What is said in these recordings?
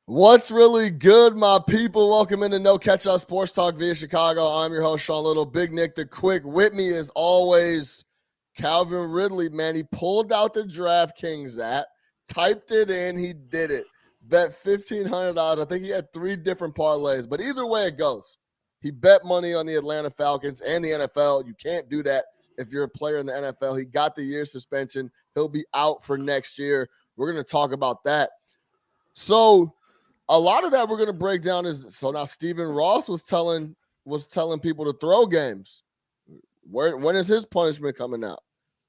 What's really good, my people? Welcome into No Catch Up Sports Talk via Chicago. I'm your host, Sean Little. Big Nick the Quick. With me, as always, Calvin Ridley, man. He pulled out the DraftKings app, typed it in, he did it. Bet $1,500. I think he had 3 different parlays, but either way it goes. He bet money on the Atlanta Falcons and the NFL. You can't do that if you're a player in the NFL. He got the year suspension. He'll be out for next year. We're going to talk about that. So, a lot of that we're going to break down is so now Stephen Ross was telling people to throw games. When is his punishment coming out?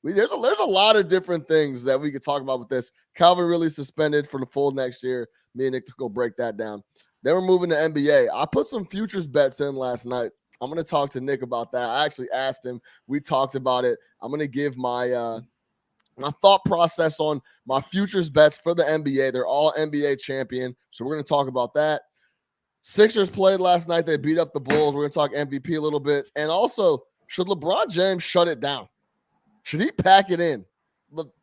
There's a lot of different things that we could talk about with this. Calvin really suspended for the full next year. Me and Nick to go break that down. Then we're moving to NBA. I put some futures bets in last night. I'm going to talk to Nick about that. I actually asked him. We talked about it. I'm going to give my thought process on my futures bets for the NBA. They're all NBA champion. So we're going to talk about that. Sixers played last night. They beat up the Bulls. We're going to talk MVP a little bit. And also, should LeBron James shut it down? Should he pack it in?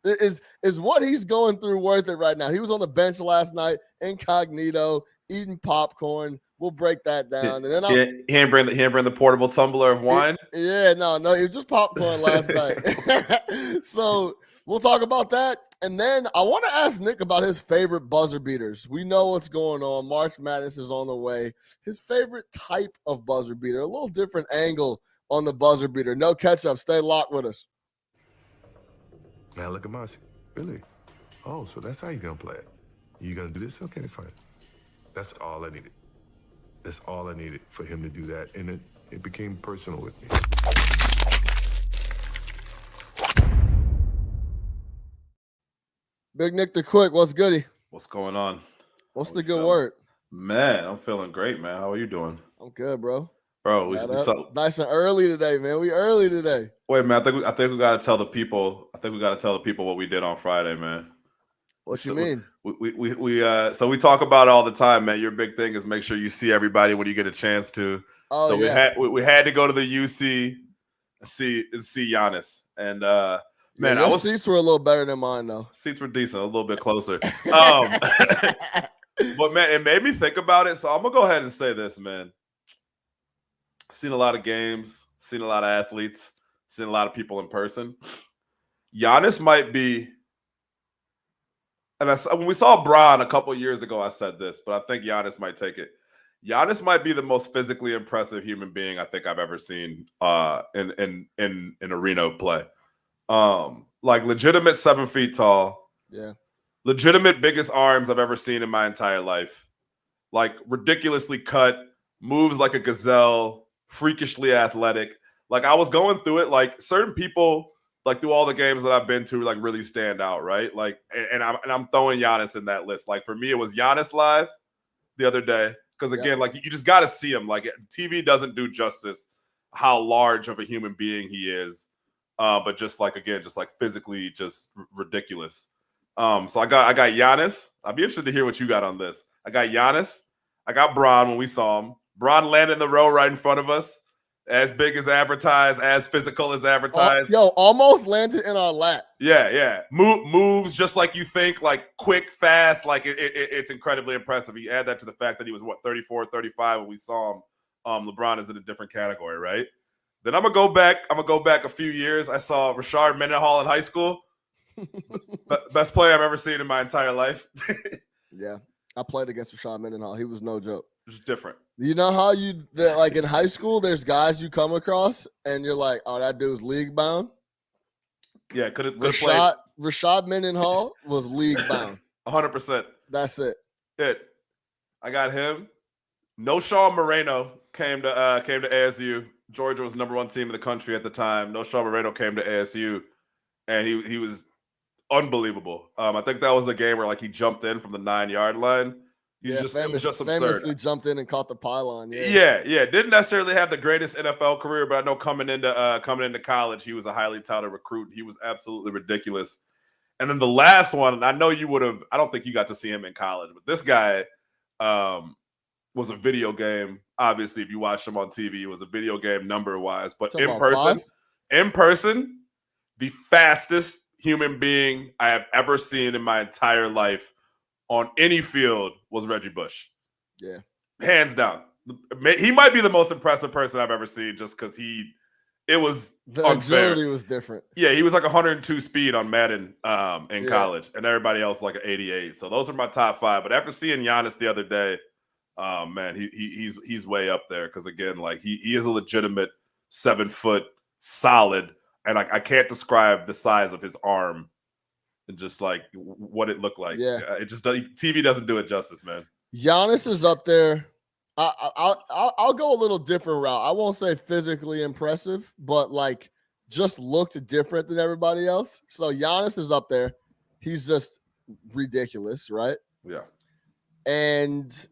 Is what he's going through worth it right now? He was on the bench last night, incognito, eating popcorn. We'll break that down. And then he didn't bring the portable tumbler of wine. No, it was just popcorn last night. So we'll talk about that. And then I want to ask Nick about his favorite buzzer beaters. We know what's going on. March Madness is on the way. His favorite type of buzzer beater, a little different angle on the buzzer beater. No catch up. Stay locked with us. Now look at Mossy. Really? Oh, so that's how you're going to play it. You going to do this? Okay, fine. That's all I needed. That's all I needed for him to do that. And it became personal with me. Big Nick the Quick, what's goody? What's going on? What's the good word? Man, I'm feeling great, man. How are you doing? I'm good, bro. Bro, we nice and early today, man. We early today. Wait, man. I think we gotta tell the people. I think we gotta tell the people what we did on Friday, man. What you mean? So we talk about it all the time, man. Your big thing is make sure you see everybody when you get a chance to. Oh, so yeah. we had to go to the UC and see Giannis. And man, your seats were a little better than mine, though. Seats were decent, a little bit closer. But man, it made me think about it. So I'm gonna go ahead and say this, man. Seen a lot of games, seen a lot of athletes, seen a lot of people in person. Giannis might be, and when we saw Bron a couple years ago, I said this, but I think Giannis might take it. Giannis might be the most physically impressive human being I think I've ever seen in an arena of play. Like legitimate 7 feet tall. Yeah. Legitimate biggest arms I've ever seen in my entire life. Like ridiculously cut, moves like a gazelle, freakishly athletic. Like I was going through it, like certain people, like through all the games that I've been to, like really stand out, right? Like, and I'm throwing Giannis in that list. Like for me, it was Giannis live the other day. Because again, like you just got to see him. Like TV doesn't do justice how large of a human being he is. But just like, again, just like physically just ridiculous. So I got Giannis. I'd be interested to hear what you got on this. I got Giannis. I got Bron when we saw him. Bron landed in the row right in front of us. As big as advertised, as physical as advertised. Almost landed in our lap. Yeah. Moves just like you think, like quick, fast. Like it's incredibly impressive. You add that to the fact that he was, 34, 35 when we saw him. LeBron is in a different category, right? Then I'm gonna go back a few years. I saw Rashard Mendenhall in high school. Best player I've ever seen in my entire life. Yeah, I played against Rashard Mendenhall. He was no joke. It's different. You know how like in high school, there's guys you come across and you're like, oh, that dude's league bound. Yeah, could have played. Rashard Mendenhall was league bound. 100%. That's it. I got him. No Sean Moreno came to ASU. Georgia was number 1 team in the country at the time. No Sean Moreno came to ASU, and he was unbelievable. I think that was the game where like he jumped in from the 9-yard line. It was just absurd. Famously jumped in and caught the pylon. Yeah. Didn't necessarily have the greatest NFL career, but I know coming into college, he was a highly touted recruit. He was absolutely ridiculous. And then the last one, and I know you would have. I don't think you got to see him in college, but this guy was a video game. Obviously, if you watched him on TV, it was a video game number wise, but in person, the fastest human being I have ever seen in my entire life. on any field was Reggie Bush. Yeah. Hands down. He might be the most impressive person I've ever seen just because it was The unfair. agility was different. Yeah, he was like 102 speed on Madden in college, and everybody else like an 88. So those are my top 5. But after seeing Giannis the other day, man, he's way up there because again, like he is a legitimate 7-foot solid, and I can't describe the size of his arm and just like what it looked like. Yeah, it just TV doesn't do it justice, man. Giannis is up there. I'll go a little different route. I won't say physically impressive, but like just looked different than everybody else. So Giannis is up there. He's just ridiculous, right? Yeah. And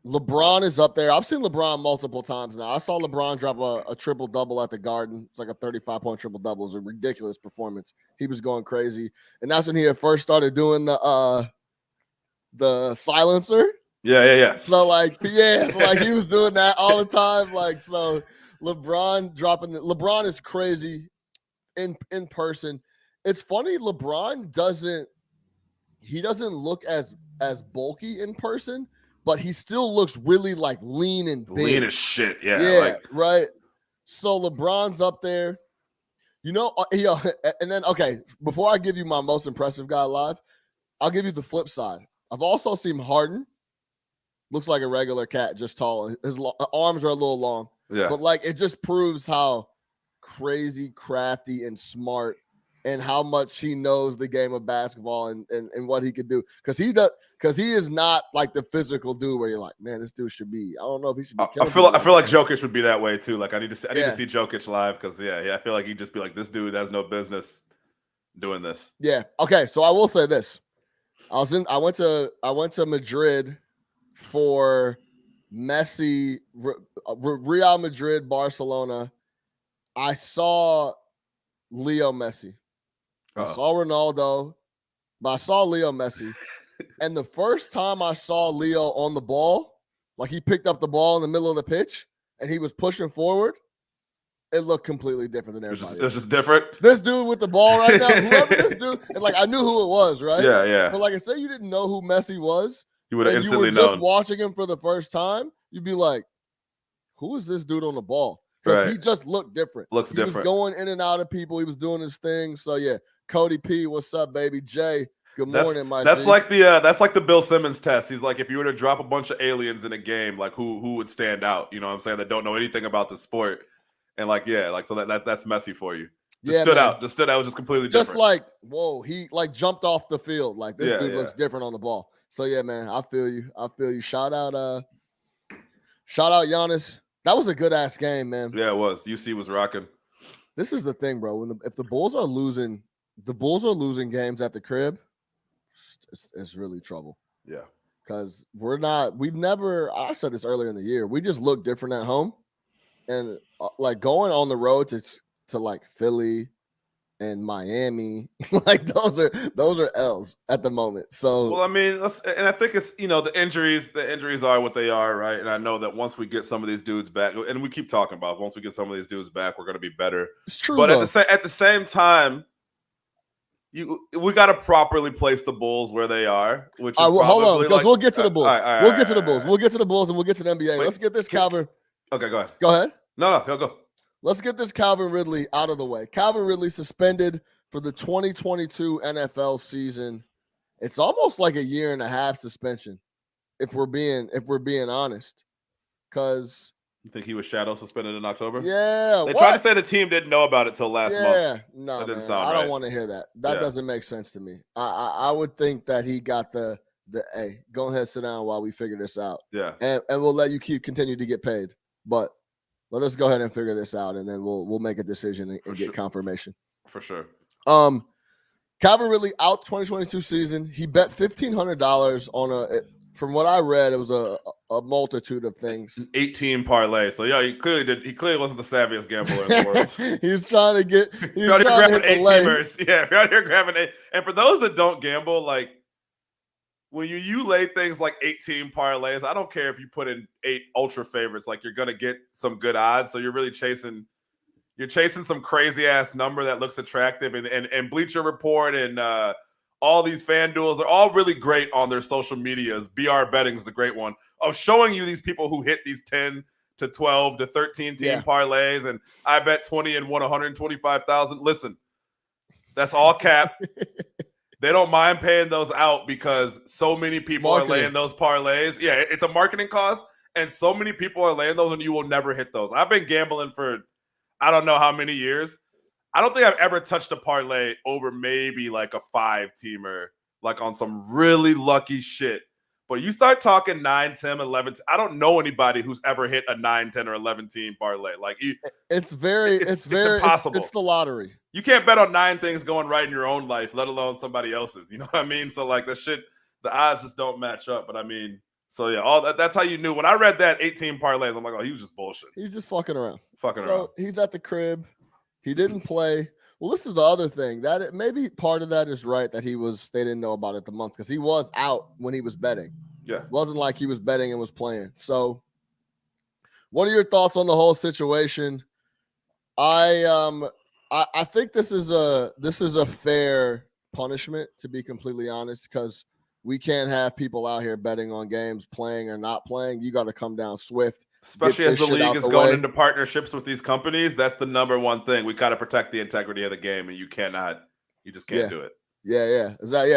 LeBron is up there. I've seen LeBron multiple times now. I saw LeBron drop a triple-double at the Garden. It's like a 35-point triple-double. It was a ridiculous performance. He was going crazy. And that's when he had first started doing the silencer. Yeah. So like he was doing that all the time. Like, so LeBron is crazy in person. It's funny, LeBron doesn't look as bulky in person, but he still looks really like lean and big. Lean as shit. Yeah. Yeah, right. So LeBron's up there. And then okay, before I give you my most impressive guy live, I'll give you the flip side. I've also seen Harden. Looks like a regular cat, just tall. His arms are a little long. Yeah. But like it just proves how crazy, crafty, and smart, and how much he knows the game of basketball and what he could do. Because he is not like the physical dude where you're like, man, this dude should be. I don't know if he should be. I feel like Jokic would be that way too. Like I need to see Jokic live because I feel like he'd just be like, this dude has no business doing this. Yeah. Okay. So I will say this. I went to Madrid for Messi, Real Madrid, Barcelona. I saw Leo Messi. I saw Ronaldo, but I saw Leo Messi. And the first time I saw Leo on the ball, like he picked up the ball in the middle of the pitch and he was pushing forward, it looked completely different than everybody. It was just different. This dude with the ball right now, whoever this dude, and like I knew who it was, right? Yeah. But like I say, you didn't know who Messi was. You would have instantly you were just known. watching him for the first time, you'd be like, who is this dude on the ball? Because he just looked different. Looks he different. Was going in and out of people. He was doing his thing. So yeah, Cody P, what's up, baby? Jay, good morning, my That's G. like the Bill Simmons test. He's like, if you were to drop a bunch of aliens in a game, like who would stand out? You know what I'm saying? That don't know anything about the sport. And like, so that's Messi for you. Just stood out. Just stood out. It was just completely different. Just like, whoa, he like jumped off the field. Like this dude looks different on the ball. So yeah, man, I feel you. Shout out Giannis. That was a good ass game, man. Yeah, it was. UC was rocking. This is the thing, bro. If the Bulls are losing games at the crib, it's really trouble. Yeah. Because I said this earlier in the year, we just look different at home. And like going on the road to like Philly and Miami, like those are L's at the moment. So well, I mean, and I think it's the injuries are what they are, right? And I know that once we get some of these dudes back, and we keep talking about once we get some of these dudes back, we're going to be better. It's true, but at the same time, we got to properly place the Bulls where they are. Which is hold on, because we'll get to the Bulls. We'll get to the Bulls. We'll get to the Bulls, and we'll get to the NBA. Let's get this Calvin. Okay, go ahead. Go ahead. No, go. Let's get this Calvin Ridley out of the way. Calvin Ridley suspended for the 2022 NFL season. It's almost like a year and a half suspension, if we're being honest. Because you think he was shadow suspended in October? Yeah. They tried to say the team didn't know about it till last month. Yeah, no, that didn't man, sound I right. don't want to hear that. That doesn't make sense to me. I would think that he got the hey, go ahead, sit down while we figure this out. Yeah. And we'll let you continue to get paid. But let us go ahead and figure this out, and then we'll make a decision and get confirmation. For sure. Calvin Ridley out 2022 season. He bet $1,500 on from what I read, it was a multitude of things. 18 parlay. So yeah, he clearly wasn't the savviest gambler in the world. He was trying to get. He was trying trying to to grab hit the lay. Yeah, you're out here grabbing it. And for those that don't gamble, like when you lay things like 18 parlays, I don't care if you put in 8 ultra favorites, like you're gonna get some good odds. So you're really chasing some crazy ass number that looks attractive, and Bleacher Report and all these FanDuels, they're all really great on their social medias. BR Betting is the great one of showing you these people who hit these 10 to 12 to 13 team parlays, and I bet 20 and won 125,000. Listen, that's all cap. They don't mind paying those out because so many people are laying those parlays. Yeah, it's a marketing cost, and so many people are laying those, and you will never hit those. I've been gambling for I don't know how many years. I don't think I've ever touched a parlay over maybe like a 5-teamer, like on some really lucky shit. But you start talking 9, 10, 11. I don't know anybody who's ever hit a 9, 10, or 11 team parlay. Like it's impossible. It's the lottery. You can't bet on 9 things going right in your own life, let alone somebody else's. You know what I mean? So like the shit, the odds just don't match up. But I mean, so yeah, all that's how you knew. When I read that 18 parlays, I'm like, oh, he was just bullshit. He's just fucking around. So he's at the crib. He didn't play. Well, this is the other thing that maybe part of that is right that they didn't know about it the month because he was out when he was betting. Yeah, it wasn't like he was betting and was playing. So, what are your thoughts on the whole situation? I think this is a fair punishment, to be completely honest, because we can't have people out here betting on games, playing or not playing. You got to come down swift. Especially as the league is going into partnerships with these companies, that's the number one thing. We got to protect the integrity of the game, and you just can't do it. Yeah.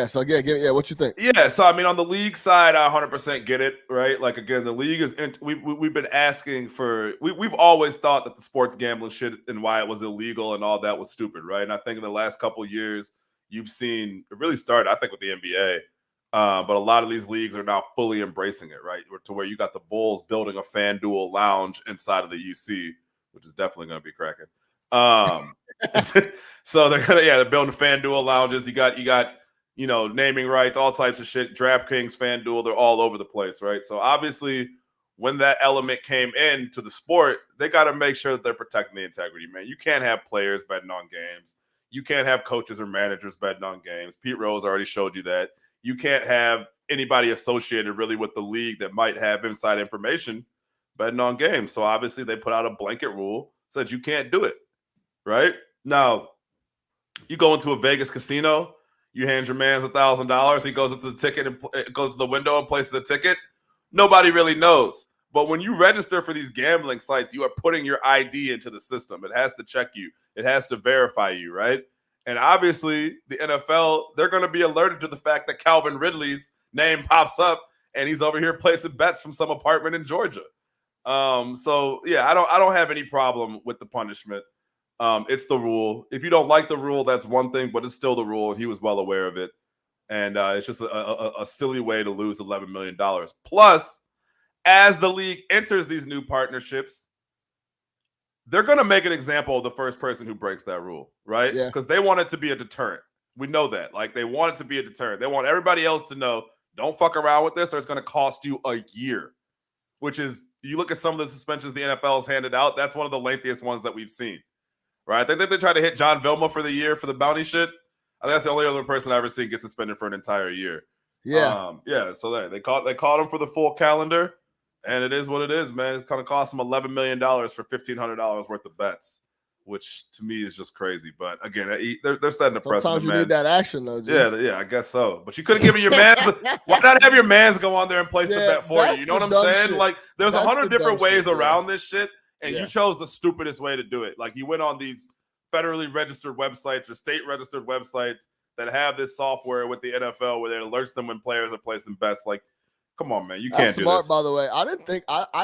So again, what you think? Yeah. So I mean, on the league side, I 100% get it, right? Like again, the league is. We've been asking for. We've always thought that the sports gambling shit and why it was illegal and all that was stupid, right? And I think in the last couple of years, you've seen it really started. I think with the NBA. But a lot of these leagues are now fully embracing it, right? To where you got the Bulls building a FanDuel lounge inside of the UC, which is definitely going to be cracking. So they're building FanDuel lounges. You got naming rights, all types of shit. DraftKings, FanDuel, they're all over the place, right? So obviously, when that element came into the sport, they got to make sure that they're protecting the integrity, man. You can't have players betting on games. You can't have coaches or managers betting on games. Pete Rose already showed you that. You can't have anybody associated really with the league that might have inside information betting on games. So obviously they put out a blanket rule, said you can't do it, right? Now, you go into a Vegas casino, you hand your man $1,000, he goes up to the ticket and goes to the window and places a ticket. Nobody really knows. But when you register for these gambling sites, you are putting your ID into the system. It has to check you. It has to verify you, right? And obviously, the NFL, they're going to be alerted to the fact that Calvin Ridley's name pops up and he's over here placing bets from some apartment in Georgia. So yeah, I don't have any problem with the punishment. It's the rule. If you don't like the rule, that's one thing, but it's still the rule, and he was well aware of it. And it's just a silly way to lose $11 million. Plus, as the league enters these new partnerships, they're going to make an example of the first person who breaks that rule, right? Yeah. Because they want it to be a deterrent. We know that. Like, they want it to be a deterrent. They want everybody else to know, don't fuck around with this or it's going to cost you a year, which is, you look at some of the suspensions the NFL has handed out, that's one of the lengthiest ones that we've seen, right? I think they tried to hit John Vilma for the year for the bounty shit. I think that's the only other person I've ever seen get suspended for an entire year. Yeah. So they caught him for the full calendar. And it is what it is, man. It's going to cost them $11 million for $1,500 worth of bets, which to me is just crazy. But again, they're setting a precedent. Sometimes you need that action, though. G. Yeah, I guess so. But you could have given your man. Why not have your mans go on there and place the bet for you? You know what I'm saying? Shit. Like, there's 100 different ways shit, around this shit, and you chose the stupidest way to do it. Like, you went on these federally registered websites or state registered websites that have this software with the NFL where it alerts them when players are placing bets. Like, come on, man. You can't do smart, this. By the way. I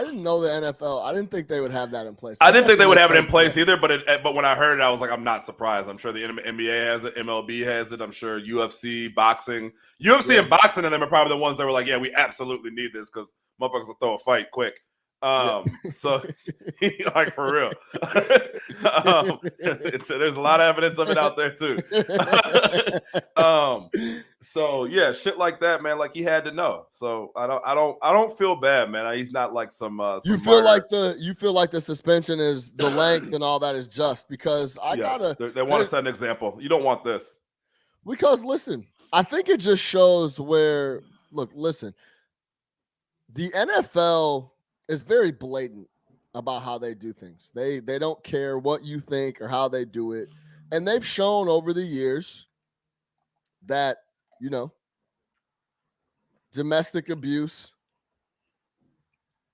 didn't know the NFL. I didn't think they would have that in place. I didn't think they would have it in place either, but when I heard it, I was like, I'm not surprised. I'm sure the NBA has it, MLB has it. I'm sure UFC, boxing. UFC and boxing and them are probably the ones that were like, yeah, we absolutely need this because motherfuckers will throw a fight quick. So like, for real. There's a lot of evidence of it out there too. So yeah, shit like that, man. Like, he had to know. So I don't feel bad, man. He's not like some you feel like the suspension is the length and all that is just because they want to set an example. You don't want this. Because listen, I think it just shows where listen, the NFL is very blatant about how they do things. They don't care what you think or how they do it. And they've shown over the years that you know, domestic abuse,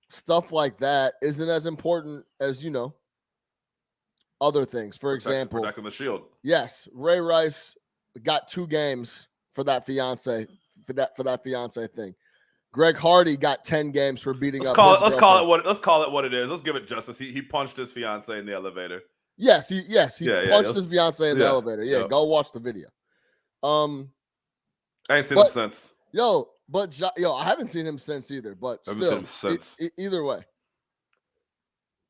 stuff like that isn't as important as, other things. For example, protecting the shield. yes, Ray Rice got 2 games for that fiance thing. Greg Hardy got 10 games for beating up. Let's call it what it is. Let's give it justice. He punched his fiance in the elevator. Yes, he punched his fiance in the elevator. Yeah, go watch the video. I ain't seen him since. I haven't seen him since either. But I haven't still, seen him since. Either way,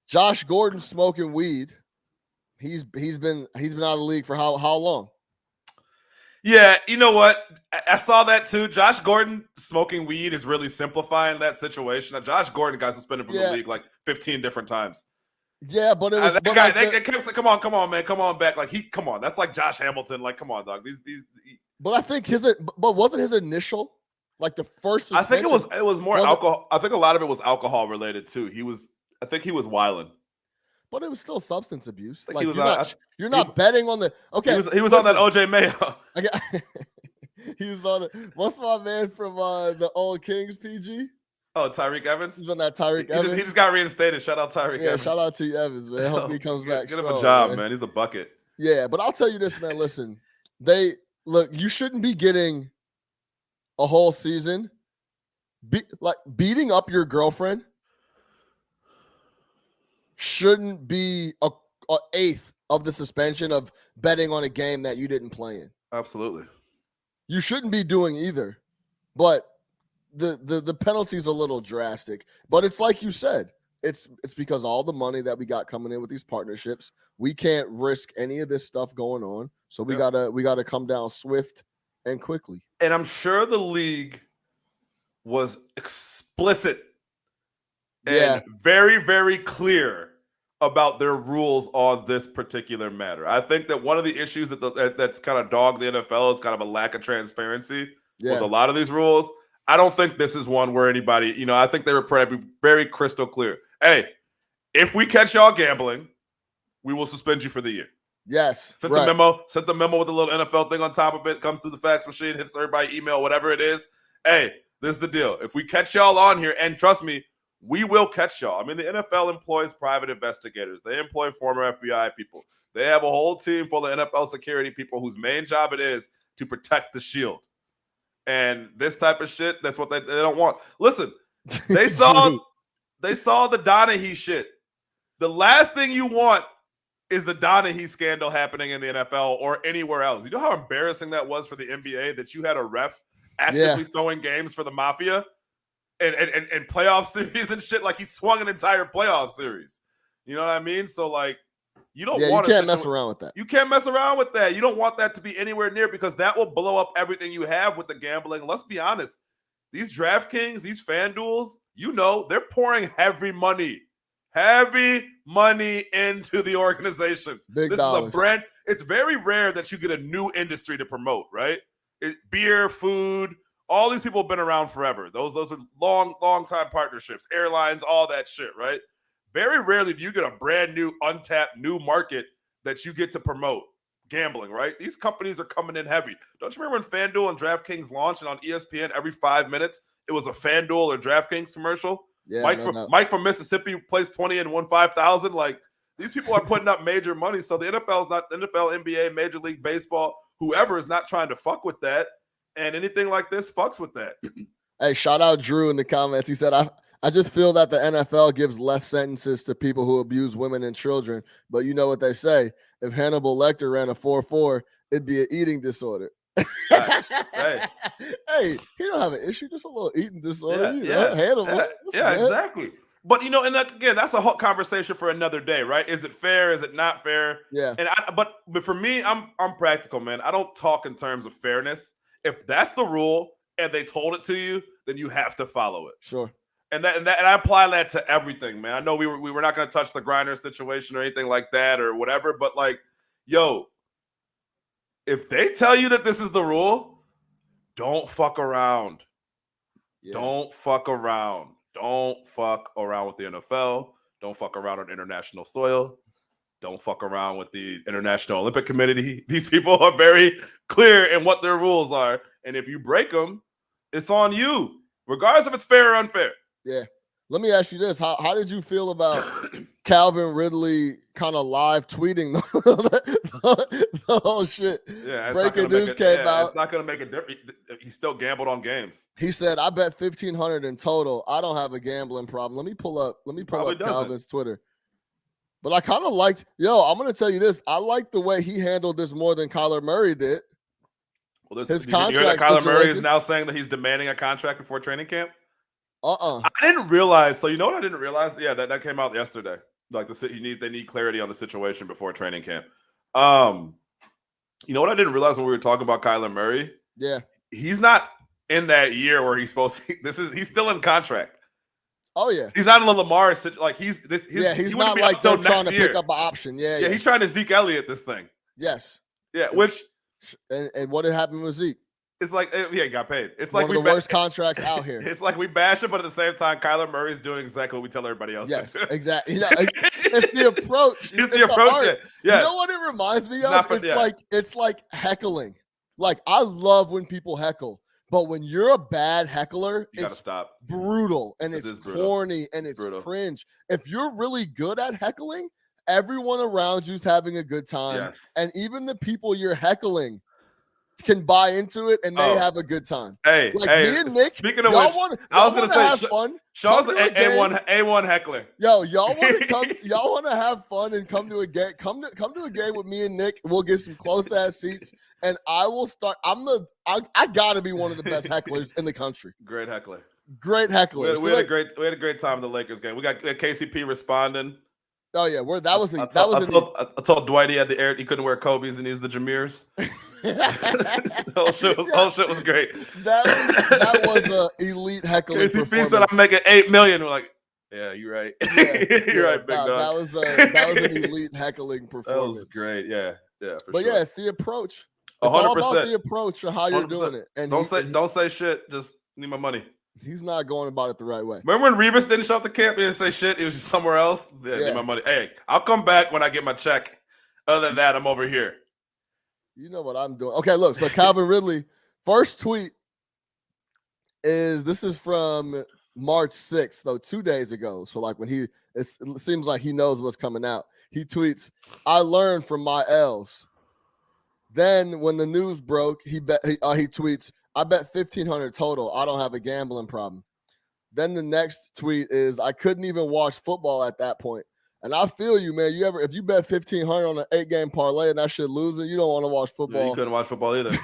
Josh Gordon smoking weed. He's been out of the league for how long? Yeah, you know what? I saw that too. Josh Gordon smoking weed is really simplifying that situation. Now, Josh Gordon got suspended from the league like 15 different times. Yeah, but it was that guy. They kept saying, "Come on, man, come on back." Like come on. That's like Josh Hamilton. Like, come on, dog. But I think but wasn't his initial like the first suspension? I think it was more alcohol. I think a lot of it was alcohol related too. I think he was wilding. But it was still substance abuse. Like you're not betting on the okay. He was on that OJ Mayo. He was on it. What's my man from the old Kings PG? Oh, Tyreek Evans. He's on that Tyreek Evans. He just got reinstated. Shout out Tyreek Evans. Yeah, shout out to Evans, man. Hope he comes back. Get him a job, man. He's a bucket. Yeah, but I'll tell you this, man. Listen, you shouldn't be getting a whole season beating up your girlfriend. Shouldn't be a eighth of the suspension of betting on a game that you didn't play in. Absolutely. You shouldn't be doing either. But the penalty's a little drastic. But it's like you said, it's because all the money that we got coming in with these partnerships, we can't risk any of this stuff going on. So we gotta come down swift and quickly. And I'm sure the league was explicit and very, very clear about their rules on this particular matter. I think that one of the issues that's kind of dogged the NFL is kind of a lack of transparency with a lot of these rules. I don't think this is one where anybody, I think they were probably very crystal clear. Hey, if we catch y'all gambling, we will suspend you for the year. Yes. Sent the memo with a little NFL thing on top of it, comes through the fax machine, hits everybody email, whatever it is. Hey, this is the deal. If we catch y'all on here, and trust me, we will catch y'all. I mean, the NFL employs private investigators. They employ former FBI people. They have a whole team full of NFL security people whose main job it is to protect the shield. And this type of shit, that's what they don't want. Listen, they saw the Donaghy shit. The last thing you want is the Donaghy scandal happening in the NFL or anywhere else. You know how embarrassing that was for the NBA that you had a ref actively throwing games for the Mafia? And playoff series and shit, like he swung an entire playoff series. You know what I mean? So like, you don't want. You can't mess around with that. You can't mess around with that. You don't want that to be anywhere near because that will blow up everything you have with the gambling. Let's be honest. These DraftKings, these FanDuels, they're pouring heavy money into the organizations. Big dollars. Is a brand. It's very rare that you get a new industry to promote, right? Beer, food. All these people have been around forever. Those are long time partnerships, airlines, all that shit, right? Very rarely do you get a brand new, untapped, new market that you get to promote. Gambling, right? These companies are coming in heavy. Don't you remember when FanDuel and DraftKings launched and on ESPN every 5 minutes it was a FanDuel or DraftKings commercial? Yeah, Mike from Mississippi plays 20 and won 5,000. Like these people are putting up major money. So the NFL is not the NFL, NBA, Major League Baseball, whoever is not trying to fuck with that. And anything like this fucks with that. Hey, shout out Drew in the comments. He said, I just feel that the NFL gives less sentences to people who abuse women and children. But you know what they say. If Hannibal Lecter ran a 4.4, it'd be an eating disorder. Hey, he don't have an issue, just a little eating disorder. Hannibal. Exactly. But and that's a whole conversation for another day, right? Is it fair? Is it not fair? Yeah. And but for me, I'm practical, man. I don't talk in terms of fairness. If that's the rule and they told it to you, then you have to follow it. Sure. And I apply that to everything, man. I know we were not going to touch the Grindr situation or anything like that or whatever, but like, if they tell you that this is the rule, don't fuck around. Yeah. Don't fuck around. Don't fuck around with the NFL. Don't fuck around on international soil. don't fuck around with the International Olympic Committee. These people are very clear in what their rules are. And if you break them, it's on you, regardless if it's fair or unfair. Yeah. Let me ask you this. How did you feel about Calvin Ridley kind of live tweeting the whole shit? Yeah, breaking news came out. It's not going to make a difference. He still gambled on games. He said, "I bet 1,500 in total. I don't have a gambling problem." Let me pull up Calvin's Twitter. But I kind of liked. I'm going to tell you this. I like the way he handled this more than Kyler Murray did. Well, his contract. You hear that Kyler Murray is now saying that he's demanding a contract before training camp. I didn't realize. So you know what I didn't realize? Yeah, that came out yesterday. Like they need clarity on the situation before training camp. You know what I didn't realize when we were talking about Kyler Murray? Yeah, he's not in that year where he's supposed to. He's still in contract. Oh yeah, he's not in the Lamar. Like he's not like they're trying to pick up an option. Yeah, he's trying to Zeke Elliott this thing. Yes. Yeah, which and what had happened with Zeke? It's like, he got paid. It's one like of the worst contracts out here. It's like we bash him, but at the same time, Kyler Murray's doing exactly what we tell everybody else. Yes, exactly. It's the approach. It's the approach. Yeah. You know what it reminds me of? It's like heckling. Like I love when people heckle, but when you're a bad heckler, you gotta stop. Brutal and it's corny and it's cringe. If you're really good at heckling, everyone around you's having a good time, yes. And even the people you're heckling can buy into it and they have a good time. Hey, me and Nick. Speaking of which, I was gonna say, have fun. Sean's an A1 heckler. Y'all want to come? Y'all want to have fun and come to a game? Come to a game with me and Nick. We'll get some close ass seats, and I will start. I gotta be one of the best hecklers in the country. Great heckler. Great heckler. We had a great time in the Lakers game. We got KCP responding. Oh yeah, I told Dwight he had the air. He couldn't wear Kobe's and he's the Jameers. whole shit was great. That was a elite heckling. KCP said I'm making $8 million. We're like, yeah, you're right. You're right, big dog. That was an elite heckling performance. That was great. Yeah, for but sure. Yeah, it's the approach. It's 100%. all about the approach of how you're doing it. And don't say shit. Just need my money. He's not going about it the right way. Remember when Revis didn't show up to camp? He didn't say shit. He was just somewhere else. Yeah, need my money. Hey, I'll come back when I get my check. Other than that, I'm over here. You know what I'm doing. Okay, look. So Calvin Ridley, first tweet is from March 6th, though 2 days ago. So like when it seems like he knows what's coming out. He tweets, "I learned from my L's." Then when the news broke, he tweets, "I bet 1,500 total. I don't have a gambling problem." Then the next tweet is, "I couldn't even watch football at that point." And I feel you, man. If you bet 1,500 on an 8-game parlay and that shit losing, you don't want to watch football. Yeah, you couldn't watch football either.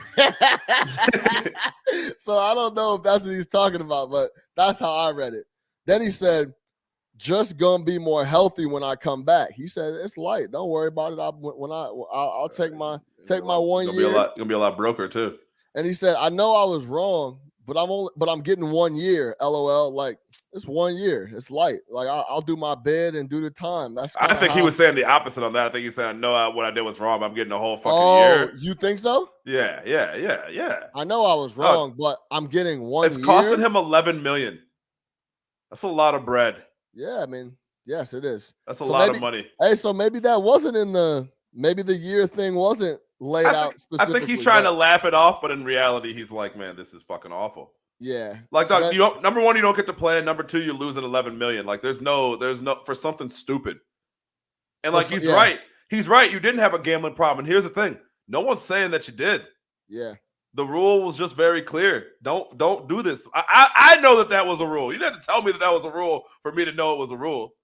So I don't know if that's what he's talking about, but that's how I read it. Then he said, "Just gonna be more healthy when I come back." He said, "It's light. Don't worry about it. I'll take my 1 year." Gonna be a lot broker too. And he said, "I know I was wrong, but I'm getting 1 year. LOL. Like it's 1 year. It's light. Like I'll do my bid and do the time." I think he was saying the opposite on that. I think he said, "I know what I did was wrong, but I'm getting a whole fucking year." You think so? Yeah. I know I was wrong, but I'm getting 1 year. It's costing him $11 million. That's a lot of bread. Yeah, I mean, yes, it is. That's a lot of money. Hey, so maybe that wasn't maybe the year thing wasn't laid out specifically. I think he's trying to laugh it off, but in reality, he's like, "Man, this is fucking awful." Yeah. Like, dog, number one, you don't get to play, and number two, you're losing $11 million. Like, there's no for something stupid. And like, he's right. He's right. You didn't have a gambling problem. And here's the thing: no one's saying that you did. Yeah. The rule was just very clear. Don't do this. I know that was a rule. You didn't have to tell me that was a rule for me to know it was a rule.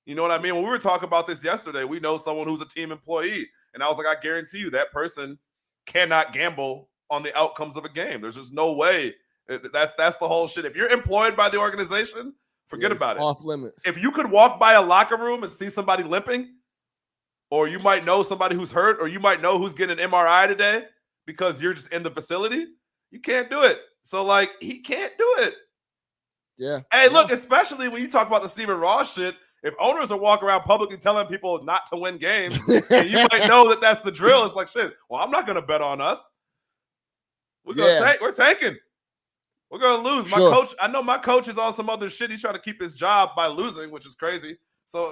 You know what I mean? When we were talking about this yesterday, we know someone who's a team employee. And I was like, I guarantee you that person cannot gamble on the outcomes of a game. There's just no way. That's the whole shit. If you're employed by the organization, forget about it. Off limits. If you could walk by a locker room and see somebody limping, or you might know somebody who's hurt, or you might know who's getting an MRI today because you're just in the facility, you can't do it. So, like, he can't do it. Yeah. Hey, look, especially when you talk about the Stephen Ross shit, if owners are walking around publicly telling people not to win games, and you might know that that's the drill. It's like, shit, well, I'm not going to bet on us. We're tanking. We're going to lose. My coach, I know my coach is on some other shit. He's trying to keep his job by losing, which is crazy. So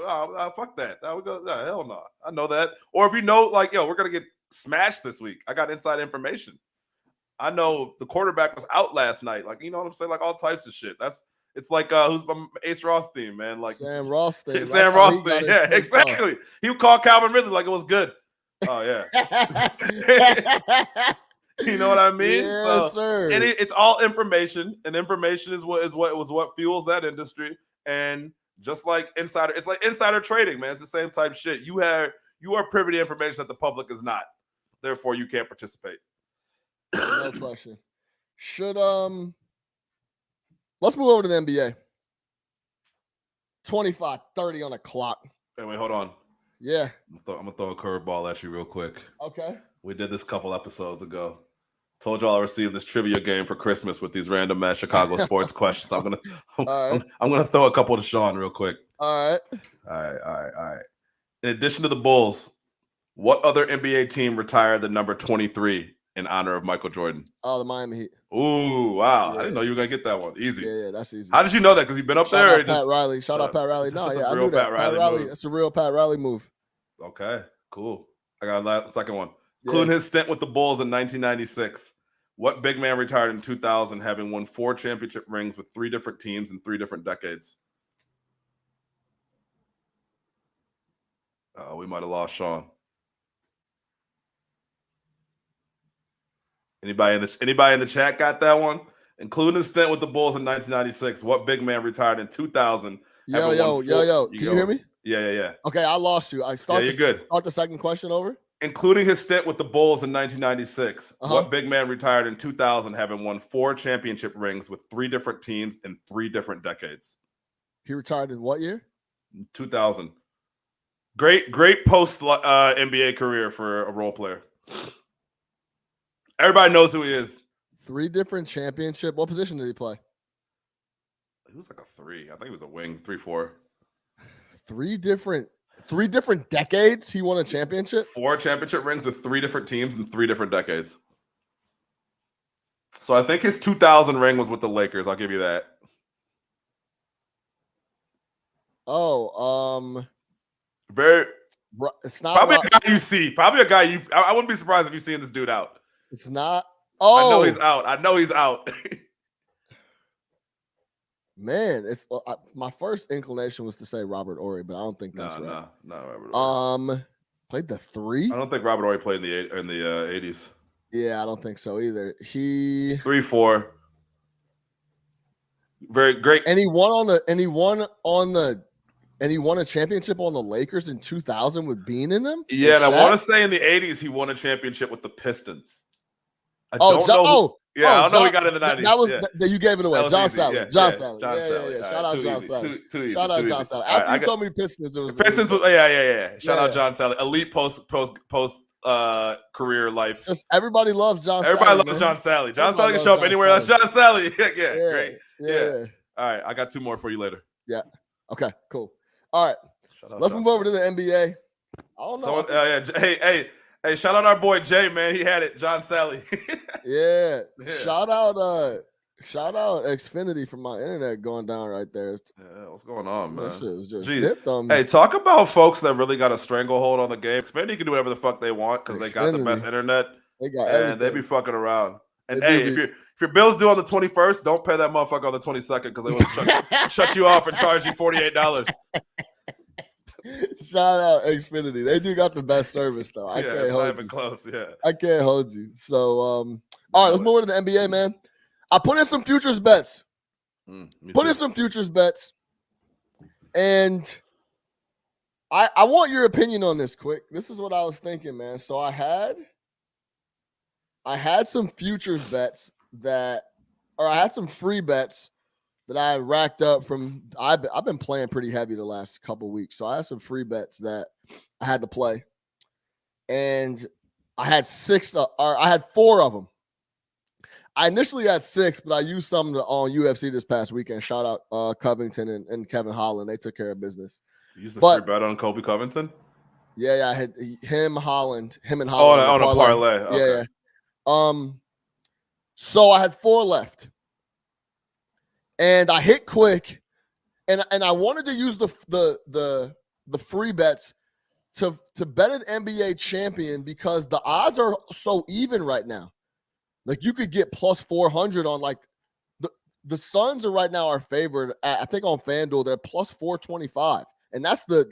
fuck that. Now we go. No, hell no. I know that. Or if you know, like, yo, we're gonna get smashed this week. I got inside information. I know the quarterback was out last night. Like, you know what I'm saying? Like all types of shit. It's like who's Ace Rothstein, man? Like Sam Rothstein. Sam Rothstein. Yeah, exactly. He would call Calvin Ridley like it was good. Oh yeah. You know what I mean? Yes, sir. And it's all information, and information is what fuels that industry. And just like insider, it's like insider trading, man. It's the same type shit. You are privy to information that the public is not. Therefore, you can't participate. No question. Let's move over to the NBA. 25-30 on the clock. Hey, wait, hold on. Yeah. I'm gonna throw a curveball at you real quick. Okay. We did this a couple episodes ago. Told y'all I received this trivia game for Christmas with these random ass Chicago sports questions. I'm gonna throw a couple to Sean real quick. All right. In addition to the Bulls, what other NBA team retired the number 23 in honor of Michael Jordan? Oh, the Miami Heat. Ooh, wow. Yeah. I didn't know you were gonna get that one. Easy. Yeah, that's easy. How did you know that? Because you've been up Shout there. Out Pat Riley. Shout out Pat Riley. No, yeah, I knew that. Pat Riley. It's a real Pat Riley move. Okay, cool. I got the second one. Yeah. Including his stint with the Bulls in 1996. What big man retired in 2000, having won 4 championship rings with 3 different teams in 3 different decades? We might have lost Sean. Anybody in the chat got that one? Including his stint with the Bulls in 1996. What big man retired in 2000? Yo. Can you hear me? Yeah. Okay, I lost you. You're good. Start the second question over. Including his stint with the Bulls in 1996, what big man retired in 2000, having won 4 championship rings with 3 different teams in 3 different decades? He retired in what year? 2000. Great post NBA career for a role player. Everybody knows who he is. 3 different championship. What position did he play? He was like a 3. I think he was a wing, 3-4. 3 different decades he won a championship? 4 championship rings with 3 different teams in 3 different decades. So I think his 2000 ring was with the Lakers. I'll give you that. It's not probably a guy you see. Probably a guy I wouldn't be surprised if you seeing this dude out. It's not. I know he's out. Man, my first inclination was to say Robert Horry, but I don't think that's right. No, Robert Horry. Played the 3. I don't think Robert Horry played in the 80s. Yeah, I don't think so either. He 3-4. Very great. And he won a championship on the Lakers in 2000 with Bean in them. Yeah, and I want to say in the 80s he won a championship with the Pistons. I don't know he got in the 90s. That was you gave it away. John Sally. Yeah. Shout out John Sally. Shout out John Sally. After you told me Pistons, it was Pistons. Yeah. Shout out John Sally. Elite post career life. Just everybody loves John. Everybody loves John Sally. John Sally can show up anywhere. That's John Sally. Great. Yeah. All right, I got 2 more for you later. Yeah. Okay. Cool. All right. Let's move over to the NBA. I don't know. Hey, shout out our boy Jay, man. He had it. John Sally. Yeah. Shout out Xfinity for my internet going down right there. Yeah, what's going on, man? That shit was just dipped on me. Hey, talk about folks that really got a stranglehold on the game. Xfinity can do whatever the fuck they want because they got the best internet. They got and they be fucking around. And if your bill's due on the 21st, don't pay that motherfucker on the 22nd because they will shut you off and charge you $48. Shout out Xfinity. They do got the best service though. I can't hold you. Close, yeah. I can't hold you. So all right, let's move over to the NBA, man. I put in some futures bets. And I want your opinion on this quick. This is what I was thinking, man. So I had some futures bets I had some free bets that I racked up from. I've been playing pretty heavy the last couple weeks, so I had some free bets that I had to play, and I had 4 of them. I initially had 6, but I used some on UFC this past weekend. Shout out Covington and Kevin Holland. They took care of business. You used a free bet on Kobe Covington? Yeah, I had him and Holland. On a parlay. Okay. Yeah. So I had 4 left. And I hit quick, And I wanted to use the free bets to bet an NBA champion because the odds are so even right now. Like you could get plus 400 on like the Suns are right now are favored. I think on FanDuel they're plus 425, and that's the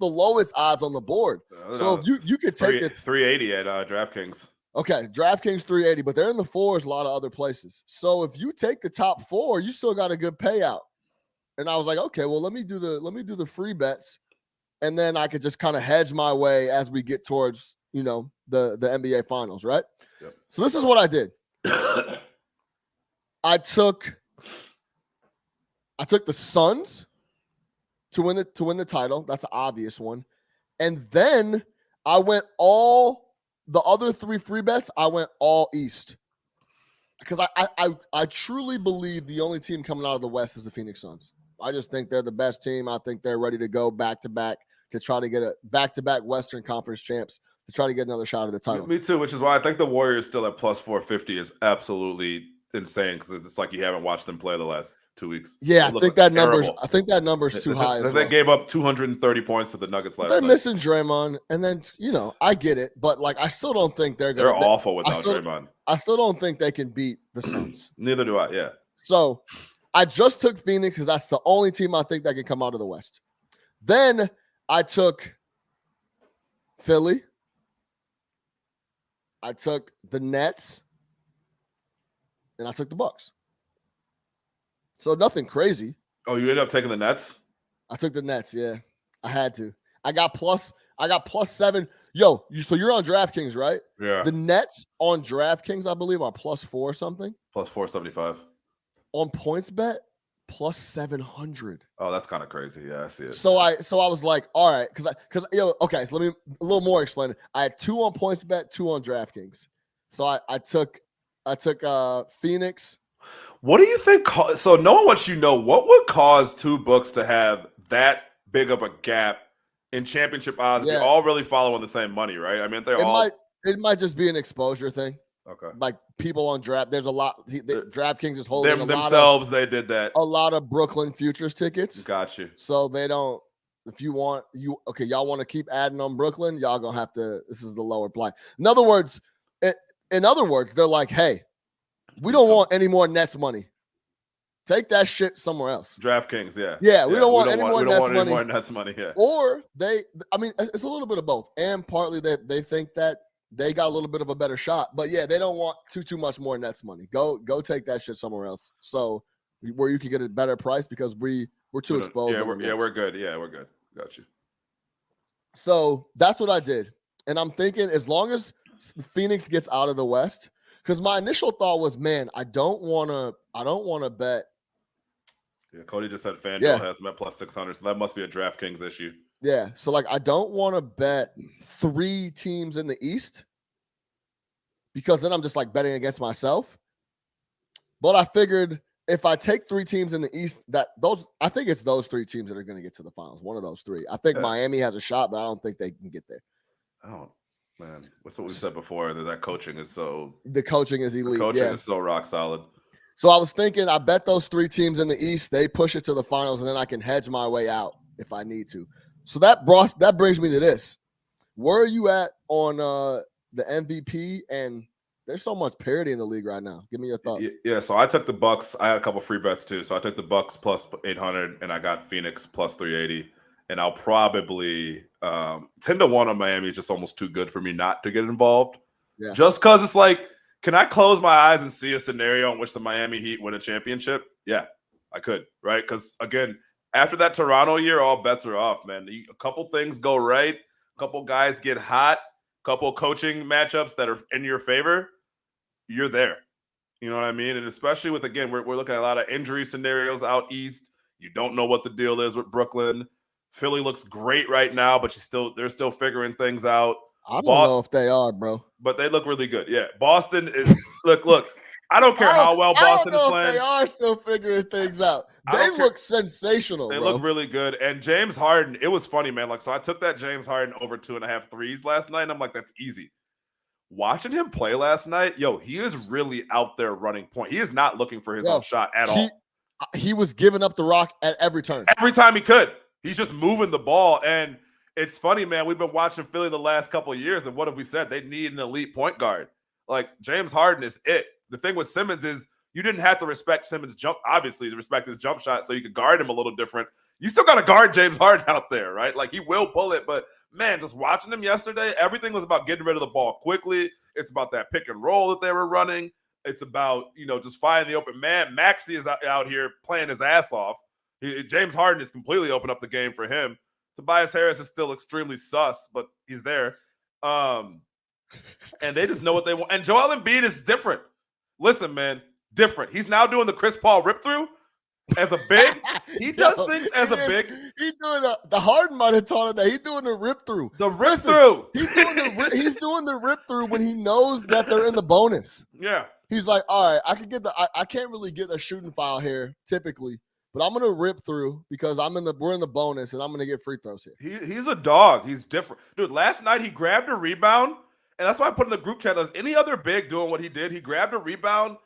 lowest odds on the board. So if you could take it 380 at DraftKings. Okay, DraftKings 380, but they're in the fours a lot of other places. So if you take the top four, you still got a good payout. And I was like, okay, well let me do the free bets, and then I could just kind of hedge my way as we get towards the NBA Finals, right? Yep. So this is what I did. I took the Suns to win the title. That's an obvious one. And then I went all the other three free bets. I went all East because I truly believe the only team coming out of the West is the Phoenix Suns. I just think they're the best team. I think they're ready to go back to back to try to get a back to back Western Conference champs to try to get another shot at the title. Me too, which is why I think the Warriors still at plus 450 is absolutely insane because it's like you haven't watched them play the last 2 weeks. Yeah, I think that number's too high. They gave up 230 points to the Nuggets last night. They're missing Draymond, and then I get it, but like I still don't think they're awful without Draymond. I still don't think they can beat the Suns. Neither do I. Yeah. So I just took Phoenix because that's the only team I think that can come out of the West. Then I took Philly. I took the Nets. And I took the Bucks. So nothing crazy. Oh, you ended up taking the Nets? I took the Nets, yeah. I had to. I got plus 7. Yo, so you're on DraftKings, right? Yeah. The Nets on DraftKings, I believe, are plus 4 something. Plus 475. On PointsBet, plus 700. Oh, that's kind of crazy. Yeah, I see it. So I was like, all right, because okay, so let me a little more explain it. I had 2 on PointsBet, 2 on DraftKings. So I took Phoenix. What do you think? So knowing what you know, what would cause two books to have that big of a gap in championship odds? Yeah. If you're all really following the same money, right? I mean, it might just be an exposure thing. Okay. Like people on draft, there's a lot. DraftKings is holding themselves. They did that. A lot of Brooklyn futures tickets. Got you. So they don't. If you want y'all want to keep adding on Brooklyn, y'all gonna have to. This is the lower blind. In other words, they're like, hey, we don't want any more Nets money. Take that shit somewhere else. DraftKings, yeah. Yeah, we don't want any more Nets money. Yeah. Or it's a little bit of both. And partly they think that they got a little bit of a better shot. But yeah, they don't want too much more Nets money. Go take that shit somewhere else. So where you can get a better price because we're too exposed. Yeah, we're good. Yeah, we're good. Got you. So that's what I did. And I'm thinking as long as Phoenix gets out of the West, because my initial thought was, man, I don't want to bet. Yeah, Cody just said FanDuel has them at plus 600, so that must be a DraftKings issue. Yeah, so like I don't want to bet 3 teams in the East because then I'm just like betting against myself. But I figured if I take 3 teams in the East, I think it's those 3 teams that are going to get to the finals. One of those 3. I think Miami has a shot, but I don't think they can get there. Oh man, that's what we said before. That coaching is so. The coaching is elite. The coaching is so rock solid. So I was thinking, I bet those 3 teams in the East, they push it to the finals, and then I can hedge my way out if I need to. So that brings me to this. Where are you at on the MVP? And there's so much parity in the league right now. Give me your thoughts. Yeah, so I took the Bucks. I had a couple free bets too. So I took the Bucks plus 800, and I got Phoenix plus 380. And I'll probably 10-1 on Miami is just almost too good for me not to get involved. Yeah. Just because it's like, can I close my eyes and see a scenario in which the Miami Heat win a championship? Yeah, I could, right? Because, again, after that Toronto year, all bets are off, man. A couple things go right. A couple guys get hot. A couple coaching matchups that are in your favor. You're there. You know what I mean? And especially with, again, we're looking at a lot of injury scenarios out east. You don't know what the deal is with Brooklyn. Philly looks great right now, but they're still figuring things out. I don't know if they are, bro. But they look really good. Yeah. Boston is look. I don't care how well Boston is playing. They are still figuring things out. They look sensational. They look really good. And James Harden, it was funny, man. Like, so I took that James Harden over 2.5 threes last night, and I'm like, that's easy. Watching him play last night, he is really out there running point. He is not looking for his own shot at all. he was giving up the rock at every turn. Every time he could. He's just moving the ball. And it's funny, man. We've been watching Philly the last couple of years, and what have we said? They need an elite point guard. Like, James Harden is it. The thing with Simmons is you didn't have to respect Simmons' jump, obviously, to respect his jump shot so you could guard him a little different. You still got to guard James Harden out there, right? Like, he will pull it, but man, just watching him yesterday, everything was about getting rid of the ball quickly. It's about that pick and roll that they were running. It's about, just finding the open man. Maxey is out here playing his ass off. James Harden is completely opened up the game for him. Tobias Harris is still extremely sus, but he's there. And they just know what they want. And Joel Embiid is different. Listen, man, different. He's now doing the Chris Paul rip through as a big. He does things as a big. He's doing the Harden might have taught him that. He's doing the rip through. The rip through. He's doing the rip through when he knows that they're in the bonus. Yeah. He's like, all right, I can't really get a shooting foul here typically, but I'm gonna rip through because we're in the bonus and I'm gonna get free throws here. He's a dog. He's different. Dude, last night he grabbed a rebound, and that's why I put in the group chat. As any other big doing what he did, he grabbed a rebound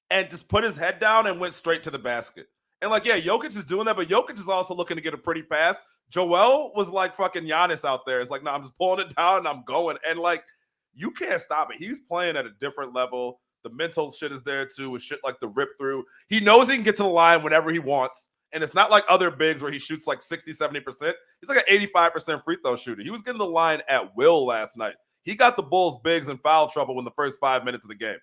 and just put his head down and went straight to the basket. And like, yeah, Jokic is doing that, but Jokic is also looking to get a pretty pass. Joel was like fucking Giannis out there. It's like, no, I'm just pulling it down and I'm going. And like, you can't stop it. He's playing at a different level. The mental shit is there too, with shit like the rip through. He knows he can get to the line whenever he wants. And it's not like other bigs where he shoots like 60, 70%. He's like an 85% free throw shooter. He was getting the line at will last night. He got the Bulls bigs in foul trouble in the first 5 minutes of the game.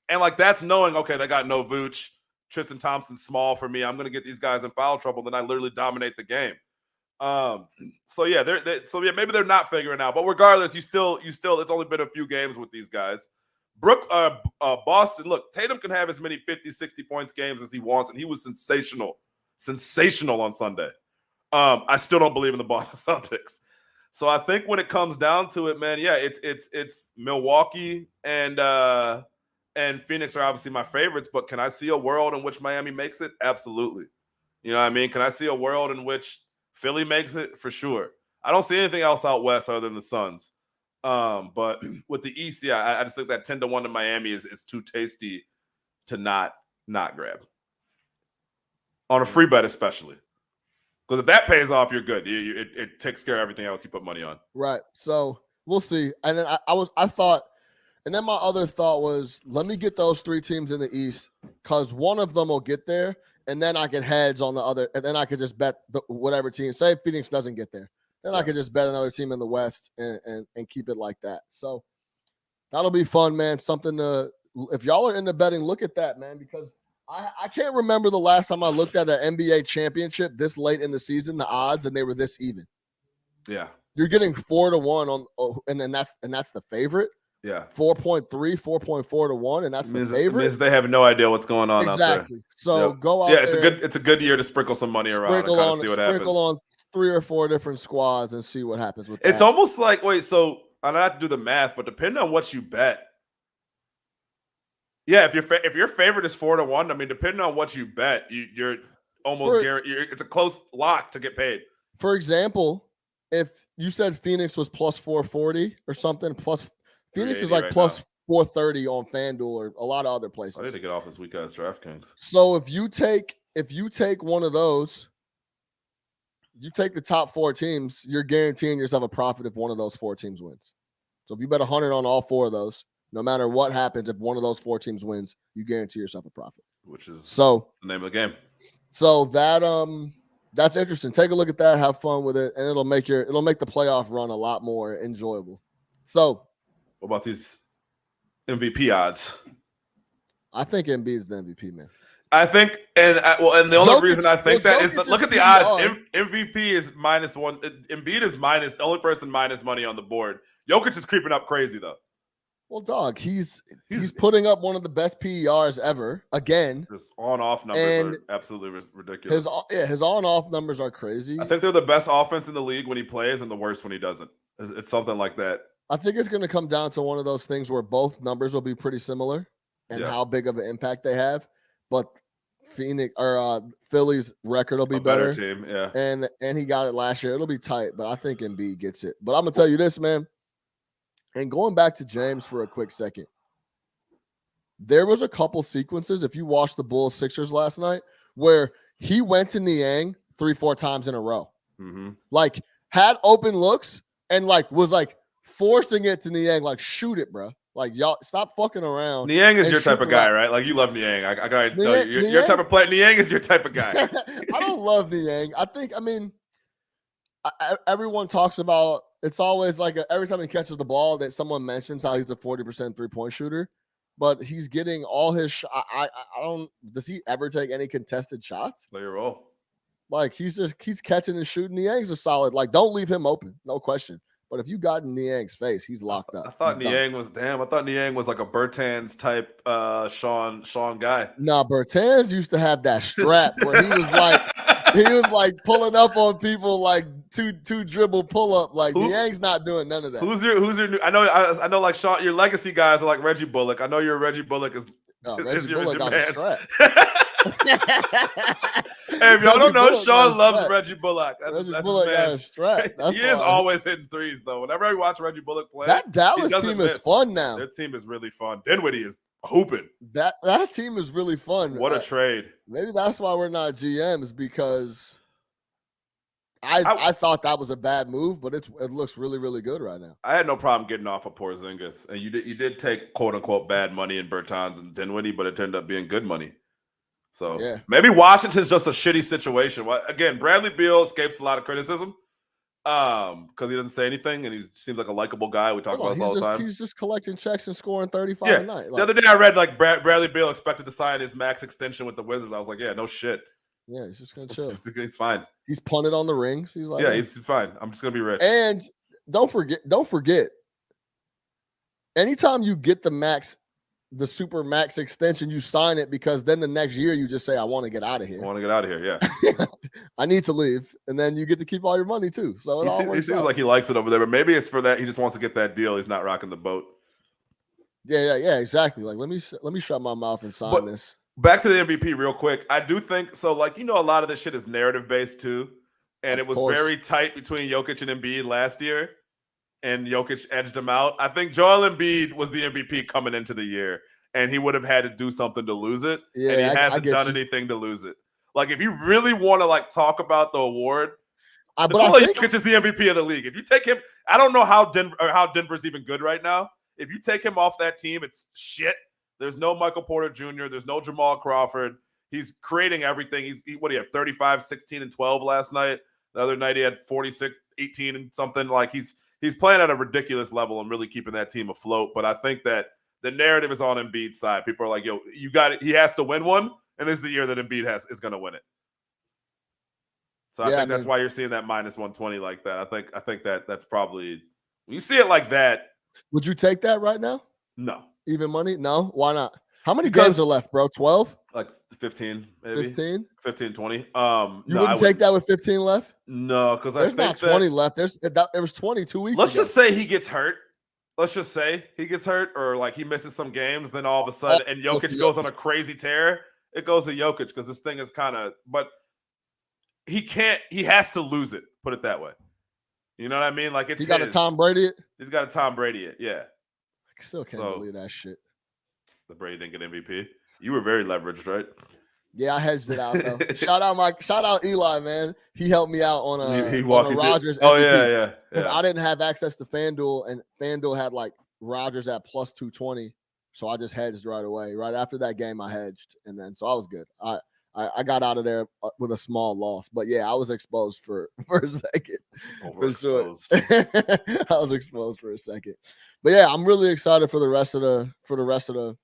And like, that's knowing, okay, they got no Vooch, Tristan Thompson small for me. I'm going to get these guys in foul trouble. Then I literally dominate the game. So yeah, maybe they're not figuring out, but regardless, you still, it's only been a few games with these guys. Boston, look, Tatum can have as many 50, 60 points games as he wants, and he was sensational on Sunday. I still don't believe in the Boston Celtics. So I think when it comes down to it, man, yeah, it's Milwaukee and Phoenix are obviously my favorites, but can I see a world in which Miami makes it? Absolutely. You know what I mean? Can I see a world in which Philly makes it? For sure. I don't see anything else out west other than the Suns. But with the East, yeah, I just think that 10-1 to Miami is too tasty to not grab. On a free bet, especially. Because if that pays off, you're good. It takes care of everything else you put money on. Right. So we'll see. And then I thought, and then my other thought was, let me get those three teams in the East because one of them will get there, and then I can hedge on the other, and then I could just bet whatever team. Say Phoenix doesn't get there, then I could just bet another team in the West and keep it like that. So that'll be fun, man. Something to, if y'all are into betting, look at that, man, because I can't remember the last time I looked at an NBA championship this late in the season, the odds, and they were this even. Yeah. You're getting 4-1 and that's the favorite. Yeah. 4.3, 4.4 to 1, and that's the favorite. Means they have no idea what's going on out there. Exactly. So go out. Yeah, it's a good year to sprinkle some money around and kind of see what happens. Sprinkle on 3 or 4 different squads and see what happens with that. It's almost like, so I don't have to do the math, but depending on what you bet. Yeah, if your favorite is 4-1, I mean, depending on what you bet, you're almost guaranteed. It's a close lock to get paid. For example, if you said Phoenix was plus 440 or something, Phoenix is like right plus 430 on FanDuel or a lot of other places. I need to get off this week as DraftKings. So if you take one of those, you take the top 4 teams, you're guaranteeing yourself a profit if one of those 4 teams wins. So if you bet 100 on all 4 of those, no matter what happens, if one of those 4 teams wins, you guarantee yourself a profit. Which is the name of the game. So that's interesting. Take a look at that, have fun with it, and it'll make the playoff run a lot more enjoyable. So what about these MVP odds? I think Embiid is the MVP, man. I think, and the only reason I think that is look at the odds. MVP is -1. Embiid is minus. The only person minus money on the board. Jokic is creeping up crazy though. Well, dog, he's putting up one of the best PERs ever again. His on-off numbers are absolutely ridiculous. His on-off numbers are crazy. I think they're the best offense in the league when he plays and the worst when he doesn't. It's something like that. I think it's going to come down to one of those things where both numbers will be pretty similar and how big of an impact they have. But Philly's record will be better team, yeah. And he got it last year. It'll be tight, but I think Embiid gets it. But I'm gonna tell you this, man. And going back to James for a quick second, there was a couple sequences. If you watched the Bulls Sixers last night, where he went to Niang 3-4 times in a row. Mm-hmm. Like had open looks and like was like forcing it to Niang, like shoot it, bro. Like y'all stop fucking around. Niang is and your type shoot of guy, left. right? Like you love Niang. I got no, Niang- your type of player. Niang is your type of guy. I don't love Niang. I mean, everyone talks about it's always like every time he catches the ball that someone mentions how he's a 40% 3-point shooter, but he's getting all his I don't does he ever take any contested shots? Play your role. Like he's catching and shooting. Niang's a solid. Like don't leave him open, no question. But if you got in Niang's face, he's locked up. I thought Niang was I thought Niang was like a Bertans type Sean guy. Nah, Bertans used to have that strap where he was like pulling up on people like two dribble pull up. Like Niang's not doing none of that. Who's your new? I know like Sean. Your legacy guys are like Reggie Bullock. I know your Reggie Bullock is your man. Hey, if y'all don't know, Sean loves Reggie Bullock. That's Bullock his man. strap. He is always hitting threes, though. Whenever I watch Reggie Bullock play, that Dallas team is fun now. Their team is really fun. Dinwiddie is hooping. That team is really fun. What a trade. Maybe that's why we're not GMs, because I thought that was a bad move, but it looks really, really good right now. I had no problem getting off of Porzingis, and you did take quote unquote bad money in Bertans and Dinwiddie, but it turned up being good money. So yeah. Maybe Washington's just a shitty situation. Well, again, Bradley Beal escapes a lot of criticism because he doesn't say anything, and he seems like a likable guy. We talk about this all the time. He's just collecting checks and scoring 35 a night. The other day I read like Bradley Beal expected to sign his max extension with the Wizards. I was like, yeah, no shit. Yeah, he's just gonna chill. He's fine. He's punted on the rings. He's like, yeah, he's fine. I'm just gonna be rich. And don't forget. Anytime you get the super max extension, you sign it, because then the next year you just say, I want to get out of here. I want to get out of here. Yeah. I need to leave. And then you get to keep all your money too. So he seems like he likes it over there, but maybe it's for that. He just wants to get that deal. He's not rocking the boat. Yeah, exactly. Like, let me shut my mouth and sign this. Back to the MVP real quick. I do think so. Like, a lot of this shit is narrative based too. And it was very tight between Jokic and Embiid last year. And Jokic edged him out. I think Joel Embiid was the MVP coming into the year, and he would have had to do something to lose it. Yeah, and he hasn't done anything to lose it. Like, if you really want to like talk about the award, Jokic is the MVP of the league. If you take him, I don't know how Denver's even good right now. If you take him off that team, it's shit. There's no Michael Porter Jr. There's no Jamal Crawford. He's creating everything. He had 35, 16, and 12 last night. The other night he had 46, 18, and something. Like, he's playing at a ridiculous level and really keeping that team afloat. But I think that the narrative is on Embiid's side. People are like, yo, you got it. He has to win one, and this is the year that Embiid is going to win it. So I think that's why you're seeing that minus 120 like that. I think that's probably when you see it like that. Would you take that right now? No. Even money? No. Why not? How many games are left, bro? 12? Like 15, maybe. 15? 15, 20. You wouldn't take that with 15 left? No, because there's not 20 left. There was 20 2 weeks Let's ago. just say he gets hurt. Or like he misses some games, then all of a sudden, and Jokic goes on a crazy tear. It goes to Jokic because this thing is kind of, but he has to lose it. Put it that way. You know what I mean? Like it's he got a Tom Brady it. He's got a Tom Brady it. Yeah. I still can't believe that shit. The Brady didn't get MVP. You were very leveraged, right? Yeah, I hedged it out though. shout out Eli, man. He helped me out on a Rodgers MVP. Oh yeah. I didn't have access to FanDuel, and FanDuel had like Rodgers at plus 220, so I just hedged right away. Right after that game, I hedged, and then so I was good. I got out of there with a small loss, but yeah, I was exposed for a second. For sure. I was exposed for a second, but yeah, I'm really excited for the rest of the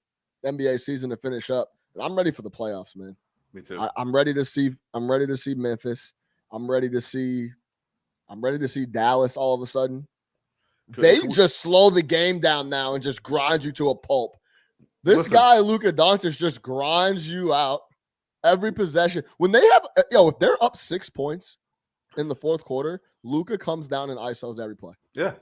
NBA season to finish up. I'm ready for the playoffs, man. Me too. I'm ready to see Memphis. I'm ready to see Dallas all of a sudden. They just slow the game down now and just grind you to a pulp. This guy, Luka Doncic, just grinds you out every possession. When they have if they're up 6 points in the fourth quarter, Luka comes down and isos every play. Yeah.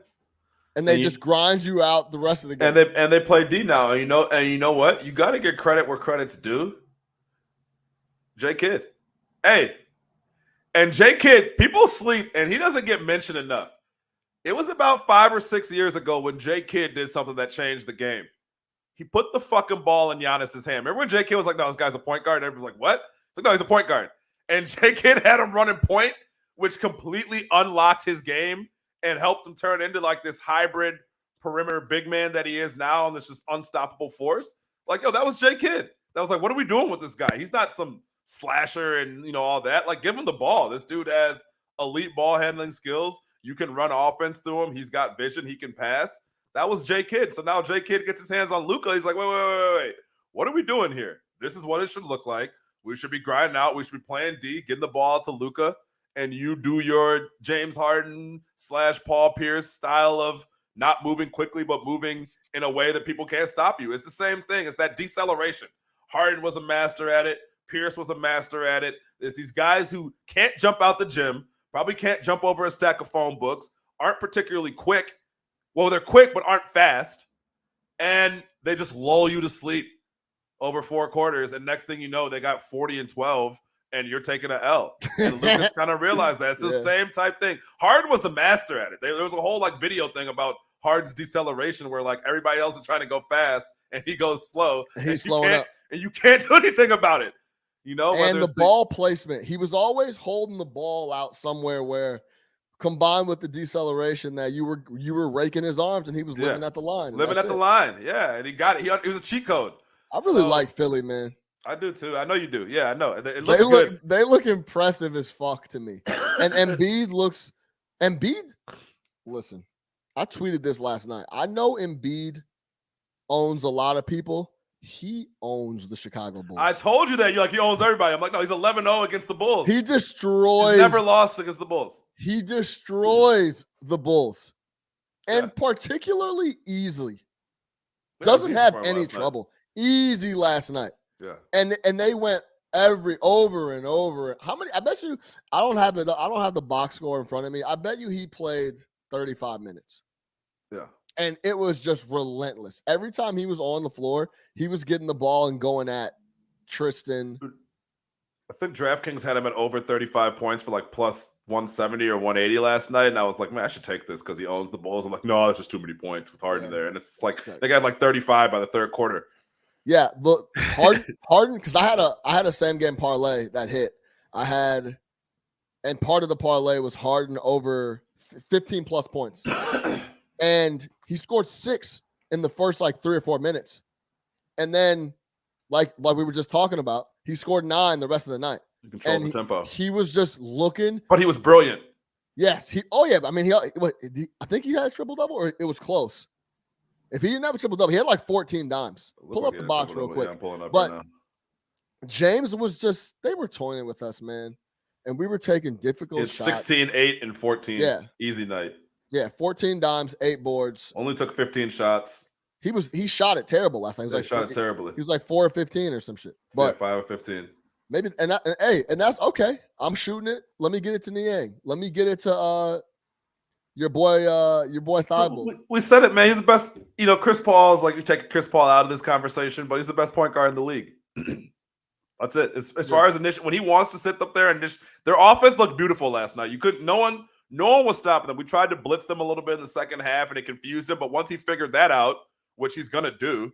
And they just grind you out the rest of the game. And they play D now. And you know what? You got to get credit where credit's due. J Kidd. Hey. And J Kidd, people sleep, and he doesn't get mentioned enough. It was about 5 or 6 years ago when J Kidd did something that changed the game. He put the fucking ball in Giannis's hand. Remember when J Kidd was like, no, this guy's a point guard? And everybody was like, what? It's like, no, he's a point guard. And J Kidd had him running point, which completely unlocked his game and helped him turn into like this hybrid perimeter big man that he is now, and this just unstoppable force. Like, yo, that was J Kidd. That was like, what are we doing with this guy? He's not some slasher and, you know, all that. Like, give him the ball. This dude has elite ball handling skills. You can run offense through him. He's got vision. He can pass. That was J Kidd. So now J Kidd gets his hands on Luka. He's like, wait. What are we doing here? This is what it should look like. We should be grinding out. We should be playing D, getting the ball to Luka, and you do your James Harden / Paul Pierce style of not moving quickly, but moving in a way that people can't stop you. It's the same thing. It's that deceleration. Harden was a master at it. Pierce was a master at it. There's these guys who can't jump out the gym, probably can't jump over a stack of phone books, aren't particularly quick. Well, they're quick, but aren't fast. And they just lull you to sleep over 4 quarters. And next thing you know, they got 40 and 12, and you're taking an L. And Lucas kind of realized that. It's the same type thing. Harden was the master at it. There was a whole like video thing about Harden's deceleration where like everybody else is trying to go fast and he goes slow. He's slowing up. And you can't do anything about it. You know, and the ball placement. He was always holding the ball out somewhere where, combined with the deceleration, that you were raking his arms and he was living at the line. Living at the line. Yeah. And he got it. It was a cheat code. I really like Philly, man. I do too. I know you do. Yeah, I know. It looks good. They look impressive as fuck to me. And Embiid, listen, I tweeted this last night. I know Embiid owns a lot of people. He owns the Chicago Bulls. I told you that. You're like, he owns everybody. I'm like, no, he's 11-0 against the Bulls. He destroys. He's never lost against the Bulls. He destroys the Bulls. And particularly easily. Doesn't have any trouble. Easy last night. Yeah. And they went over and over. How many? I bet you I don't have the box score in front of me. I bet you he played 35 minutes. Yeah. And it was just relentless. Every time he was on the floor, he was getting the ball and going at Tristan. I think DraftKings had him at over 35 points for like plus 170 or 180 last night. And I was like, man, I should take this because he owns the Bulls. I'm like, no, that's just too many points with Harden there. And it's like they got like 35 by the third quarter. Yeah, but Harden, because I had a same game parlay that hit. And part of the parlay was Harden over 15 plus points. And he scored 6 in the first like 3 or 4 minutes. And then, like we were just talking about, he scored 9 the rest of the night. He controlled the tempo. He was just looking. But he was brilliant. Yes. I mean, I think he had a triple-double, or it was close. If he didn't have a triple-double, he had like 14 dimes. Pull up the box real quick. Yeah, I'm pulling up but right now. James was just, they were toying with us, man. And we were taking difficult shots. 16, 8, and 14. Yeah. Easy night. Yeah, 14 dimes, 8 boards. Only took 15 shots. He shot it terrible last night. He shot it terribly. He was like 4 or 15 or some shit. But 5 or 15. Maybe and that's okay. I'm shooting it. Let me get it to Niang. Let me get it to your boy Thibault. We said it, man. He's the best. You know, Chris Paul's like, you take Chris Paul out of this conversation, but he's the best point guard in the league. That's it. As far as when he wants to sit up there and their offense looked beautiful last night. No one was stopping them. We tried to blitz them a little bit in the second half, and it confused him. But once he figured that out, which he's gonna do,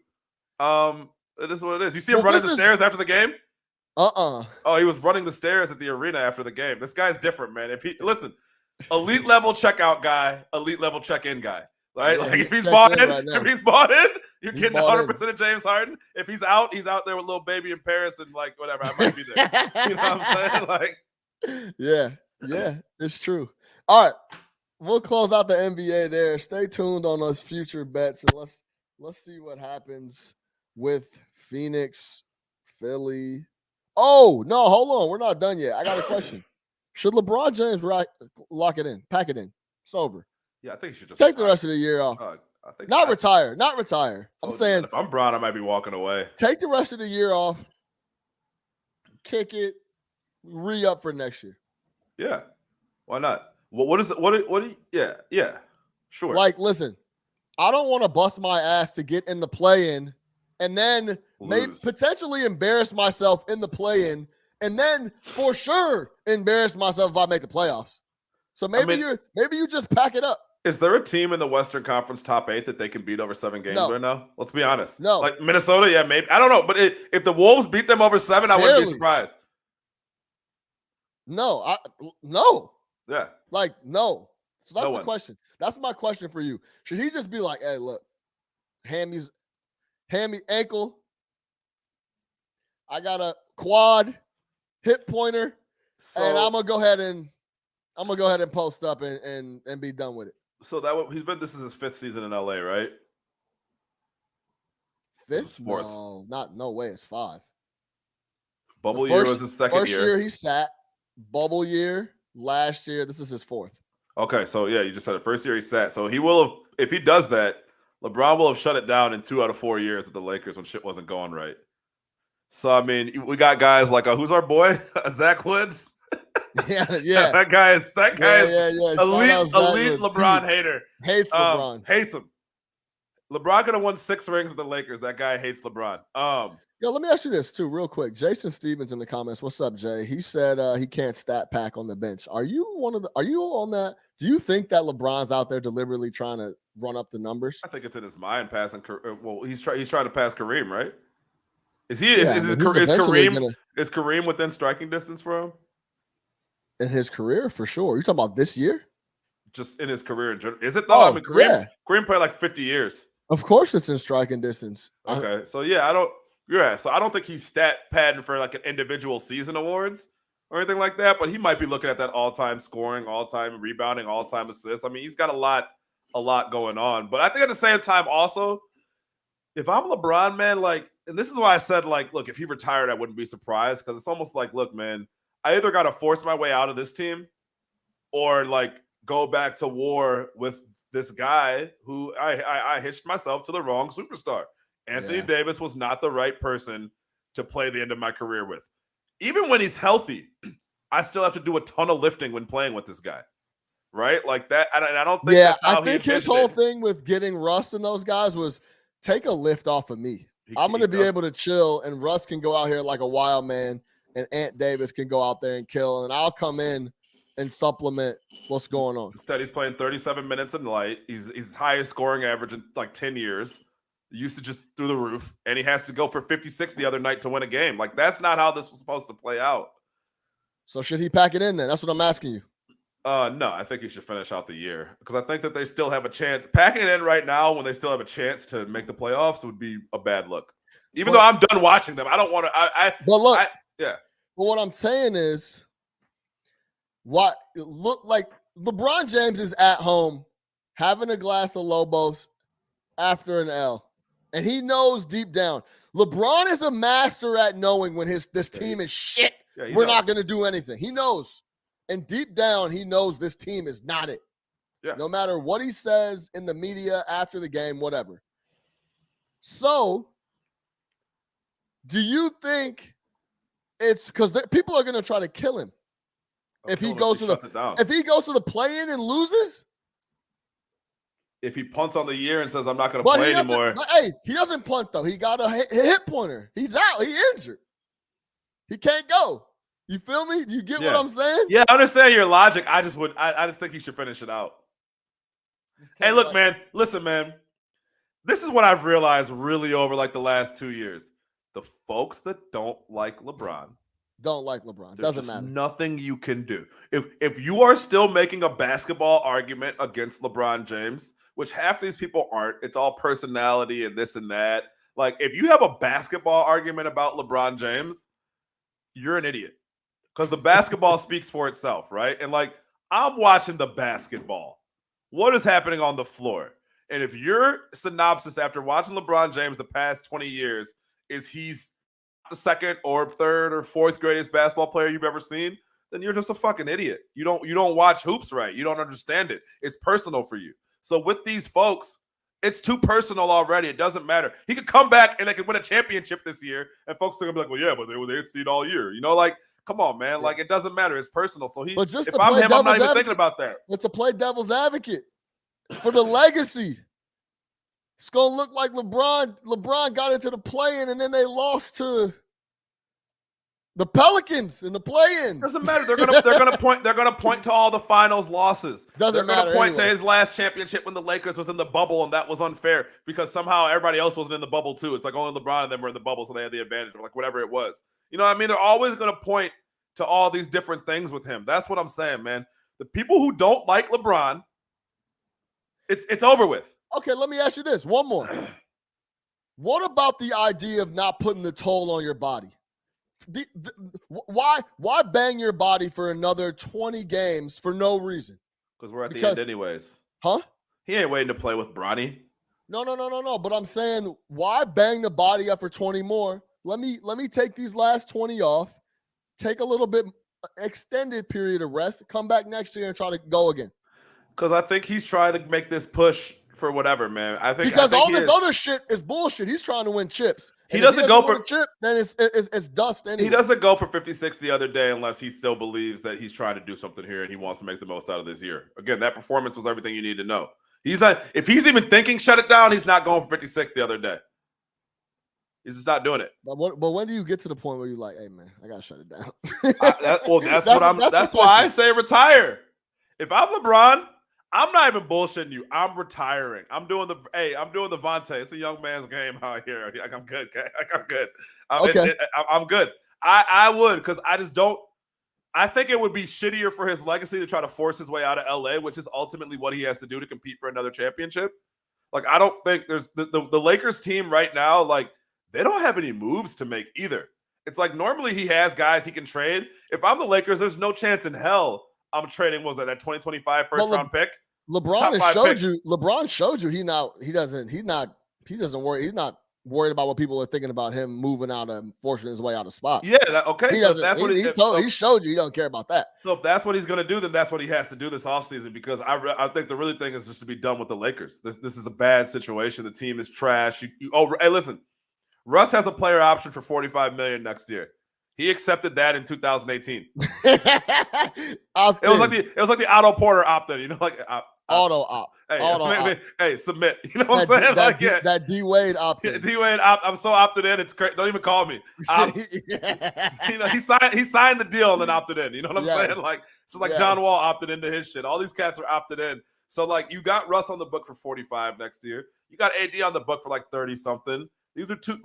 it is what it is. You see him running the stairs after the game? Oh, he was running the stairs at the arena after the game. This guy's different, man. Elite level checkout guy, elite level check-in guy. Right? Yeah, like if he's bought in, you're getting 100% of James Harden. If he's out there with little baby in Paris and like whatever. I might be there. You know what I'm saying? Like, yeah, it's true. All right, we'll close out the NBA there. Stay tuned on those future bets, and let's see what happens with Phoenix, Philly. Oh no, hold on, we're not done yet. I got a question. Should LeBron James lock it in, pack it in? It's over. Yeah, I think you should just take the rest of the year off. Retire. I'm saying if I'm Bron, I might be walking away. Take the rest of the year off. Kick it. Re-up for next year. Yeah. Why not? What is it? Yeah. Sure. Like, listen, I don't want to bust my ass to get in the play-in and then maybe potentially embarrass myself in the play-in and then for sure embarrass myself if I make the playoffs. So maybe you just pack it up. Is there a team in the Western Conference top 8 that they can beat over 7 games right now? Let's be honest. No. Like Minnesota, yeah, maybe. I don't know. But if the Wolves beat them over 7, I wouldn't be surprised. No, no. Yeah. Like, no. So that's No the one. question. That's my question for you. Should he just be like, hey, look, hammy ankle. I got a quad, hip pointer, So and I'm gonna go ahead and post up and be done with it. so this is his 5th season in LA, right? This was Fifth? 4th. No way. It's 5. Bubble year was his second First year. year he sat. Bubble year last year. This is his 4th. Okay, so yeah, you just said it. First year he sat. So he will have, if he does that, LeBron will have shut it down in 2 out of 4 years at the Lakers when shit wasn't going right. So I mean, we got guys like who's our boy? Zach Woods. Yeah. that guy is Yeah. elite LeBron hater. Hates LeBron. Hates him. LeBron could have won 6 rings with the Lakers. That guy hates LeBron. Yo, let me ask you this too, real quick. Jason Stevens in the comments. What's up, Jay? He said he can't stat pack on the bench. Are you on that? Do you think that LeBron's out there deliberately trying to run up the numbers? I think it's in his mind passing. Well, he's trying to pass Kareem, right? Is Kareem within striking distance for him? In his career, for sure. You talking about this year? Just in his career in general. Is it though? I mean, Kareem played like 50 years. Of course it's in striking distance. Okay. So yeah, I don't think he's stat padding for like an individual season awards or anything like that, but he might be looking at that all-time scoring, all-time rebounding, all-time assists. I mean, he's got a lot going on. But I think at the same time also, if I'm LeBron, man, like, and this is why I said, like, look, if he retired, I wouldn't be surprised, because it's almost like, look, man, I either got to force my way out of this team or like go back to war with this guy who I hitched myself to the wrong superstar. Anthony Davis was not the right person to play the end of my career with. Even when he's healthy, I still have to do a ton of lifting when playing with this guy. Right? Like that. I don't think that's how I think his whole thing with getting Russ and those guys was take a lift off of me. I'm going to be able to chill, and Russ can go out here like a wild man, and Ant Davis can go out there and kill, and I'll come in and supplement what's going on. Instead, he's playing 37 minutes in light. He's highest scoring average in like 10 years. Usage is through the roof, and he has to go for 56 the other night to win a game. Like, that's not how this was supposed to play out. So should he pack it in then? That's what I'm asking you. No, I think he should finish out the year, because I think that they still have a chance. Packing it in right now when they still have a chance to make the playoffs would be a bad look. Even though I'm done watching them, I don't want to. But what I'm saying is, what look like LeBron James is at home having a glass of Lobos after an L, and he knows deep down LeBron is a master at knowing when this team is shit. Yeah, we're not going to do anything. He knows, and deep down he knows this team is not it. Yeah. No matter what he says in the media after the game, whatever. So, do you think it's because people are going to try to kill him? If he goes to the play-in and loses, if he punts on the year and saes I'm not going to play anymore. Hey, he doesn't punt though. He got a hip pointer. He's out. He injured. He can't go. You feel me? Do you get what I'm saying? Yeah, I understand your logic. I just think he should finish it out. Hey, look, man. Listen, man. This is what I've realized really over like the last 2 years. The folks that don't like LeBron. Doesn't matter. Nothing you can do. If you are still making a basketball argument against LeBron James, which half these people aren't, it's all personality and this and that. Like, if you have a basketball argument about LeBron James, you're an idiot. Because the basketball speaks for itself, right? And like, I'm watching the basketball. What is happening on the floor? And if your synopsis after watching LeBron James the past 20 years is he's the second or third or fourth greatest basketball player you've ever seen, then you're just a fucking idiot. You don't watch hoops right. You don't understand it. It's personal for you. So with these folks, it's too personal already. It doesn't matter. He could come back and they could win a championship this year, and folks are gonna be like, well, yeah, but they were the 8th seed all year. You know, like, come on, man. Yeah. Like, it doesn't matter. It's personal. So if I'm him, I'm not even thinking about that. But to play devil's advocate for the legacy. It's gonna look like LeBron got into the play-in and then they lost to the Pelicans in the play-in. Doesn't matter. They're gonna point to all the finals losses. They're gonna point to his last championship when the Lakers was in the bubble, and that was unfair because somehow everybody else wasn't in the bubble too. It's like only LeBron and them were in the bubble, so they had the advantage, or like whatever it was. You know what I mean? They're always gonna point to all these different things with him. That's what I'm saying, man. The people who don't like LeBron, it's over with. Okay, let me ask you this. One more. What about the idea of not putting the toll on your body? Why bang your body for another 20 games for no reason? Because we're at the end anyways. Huh? He ain't waiting to play with Bronny. No. But I'm saying, why bang the body up for 20 more? Let me take these last 20 off, take a little bit extended period of rest, come back next year and try to go again. Because I think he's trying to make this push for whatever, man. I think all this other shit is bullshit. He's trying to win chips. He doesn't go for chip, then it's dust anyway. He doesn't go for 56 the other day unless he still believes that he's trying to do something here and he wants to make the most out of this year. Again, that performance was everything you need to know. He's not, if he's even thinking shut it down, he's not going for 56 the other day. He's just not doing it. But when do you get to the point where you're like, hey man, I gotta shut it down? That's why I say retire. If I'm LeBron, I'm not even bullshitting you. I'm retiring. I'm doing the Vontae. It's a young man's game out here. I'm good. I'm good. I'm good. I would, because I just don't. I think it would be shittier for his legacy to try to force his way out of LA, which is ultimately what he has to do to compete for another championship. Like, I don't think there's the Lakers team right now, like, they don't have any moves to make either. It's like normally he has guys he can trade. If I'm the Lakers, there's no chance in hell I'm trading, what was that 2025 first-round pick? LeBron showed you he's not worried about what people are thinking about him moving out and forcing his way out of spots. Yeah, okay. He showed you he don't care about that. So if that's what he's going to do, then that's what he has to do this offseason, because I think the really thing is just to be done with the Lakers. This is a bad situation. The team is trash. Hey, listen, Russ has a player option for $45 million next year. He accepted that in 2018. It was like the Otto Porter opt-in, auto opt. Hey, submit. You know what I'm saying? That D Wade opt-in. D Wade I'm so opted in. It's crazy. Don't even call me. He signed the deal and then opted in. You know what I'm saying? Like, so like John Wall opted into his shit. All these cats are opted in. So like, you got Russ on the book for 45 next year. You got AD on the book for like 30 something. These are two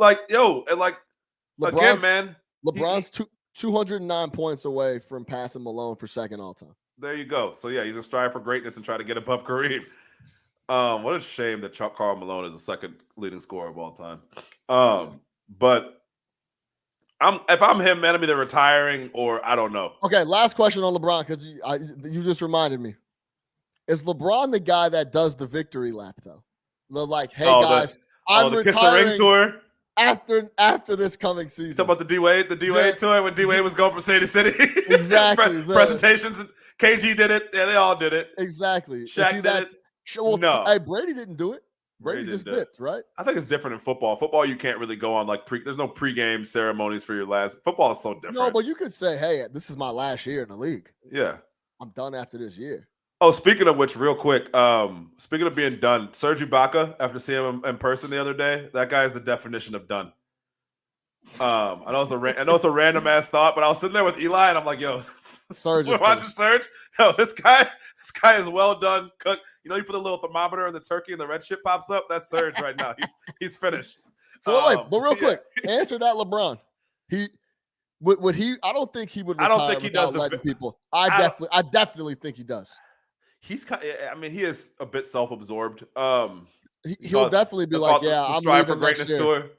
LeBron's 209 points away from passing Malone for second all time. There you go. So yeah, he's a strive for greatness and try to get above Kareem. What a shame that Karl Malone is the second leading scorer of all time. But if I'm him, man, I'm either retiring or I don't know. Okay, last question on LeBron, because you just reminded me. Is LeBron the guy that does the victory lap though? Guys, I'm retiring. Kiss the Ring tour. After this coming season. Talk about the D Wade tour when D Wade was going from city to city. Exactly. Presentations. KG did it. Yeah, they all did it. Exactly. Shaq did it. Well, no. Hey, Brady didn't do it. Brady just dipped, right? I think it's different in football. Football, you can't really go on there's no pregame ceremonies for your last. Football is so different. No, but you could say, hey, this is my last year in the league. Yeah. I'm done after this year. Oh, speaking of which, real quick, speaking of being done, Serge Ibaka, after seeing him in person the other day, that guy is the definition of done. I know it's a random ass thought, but I was sitting there with Eli and I'm like, yo, Serge, we're watching Serge. Yo, this guy is well done, cooked. You know, you put a little thermometer in the turkey and the red shit pops up. That's Serge right now. He's finished. So but real quick, answer that LeBron. Would he? I don't think he would. I don't think he does. Letting people. I definitely think he does. He is a bit self-absorbed. He'll definitely be like, yeah, I'm strive for greatness tour.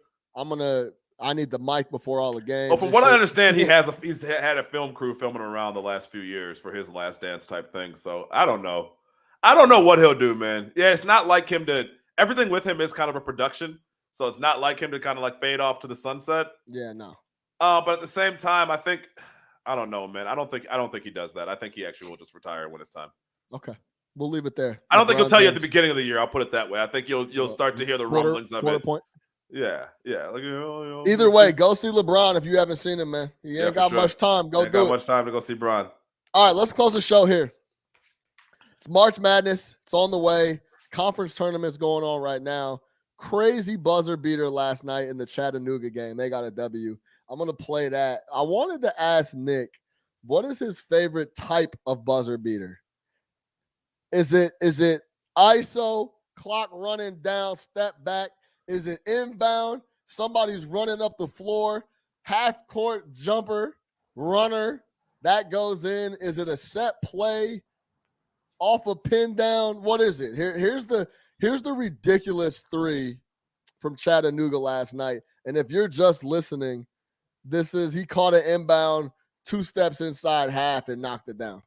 I need the mic before all the games. Well, from what I understand, he's had a film crew filming around the last few years for his Last Dance type thing. So I don't know. I don't know what he'll do, man. Yeah, it's not like him to. Everything with him is kind of a production, so it's not like him to kind of like fade off to the sunset. Yeah, no. But at the same time, I don't know, man. I don't think he does that. I think he actually will just retire when it's time. Okay, we'll leave it there. I don't think he'll tell you at the beginning of the year. I'll put it that way. I think you'll start to hear the rumblings of it. Point. Yeah. Like, either way, go see LeBron if you haven't seen him, man. He ain't got much time. Go do it. Much time to go see Bron. All right, let's close the show here. It's March Madness. It's on the way. Conference tournaments going on right now. Crazy buzzer beater last night in the Chattanooga game. They got a W. I'm going to play that. I wanted to ask Nick, what is his favorite type of buzzer beater? Is it ISO, clock running down, step back? Is it inbound? Somebody's running up the floor, half court jumper, runner, That goes in. Is it a set play off a pin down? What is it? Here's the ridiculous three from Chattanooga last night. And if you're just listening, this is he caught an inbound 2 steps inside half and knocked it down.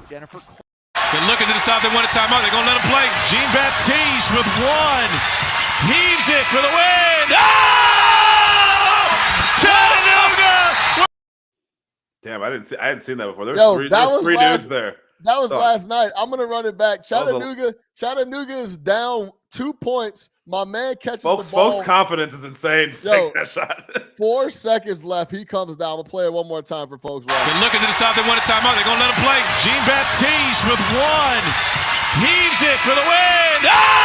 Jennifer. They're looking to the south. They want a timeout. They're going to let him play. Jean-Baptiste with one. Heaves it for the win. Oh! Chattanooga! Damn, I hadn't seen that before. There was three dudes there. That was last night. I'm gonna run it back. Chattanooga is down 2 points. My man catches the ball. Folks' confidence is insane to take that shot. 4 seconds left. He comes down. We'll play it one more time for folks. They're looking to the south. They want a timeout. They're going to let him play. Jean-Baptiste with one. Heaves it for the win. Oh!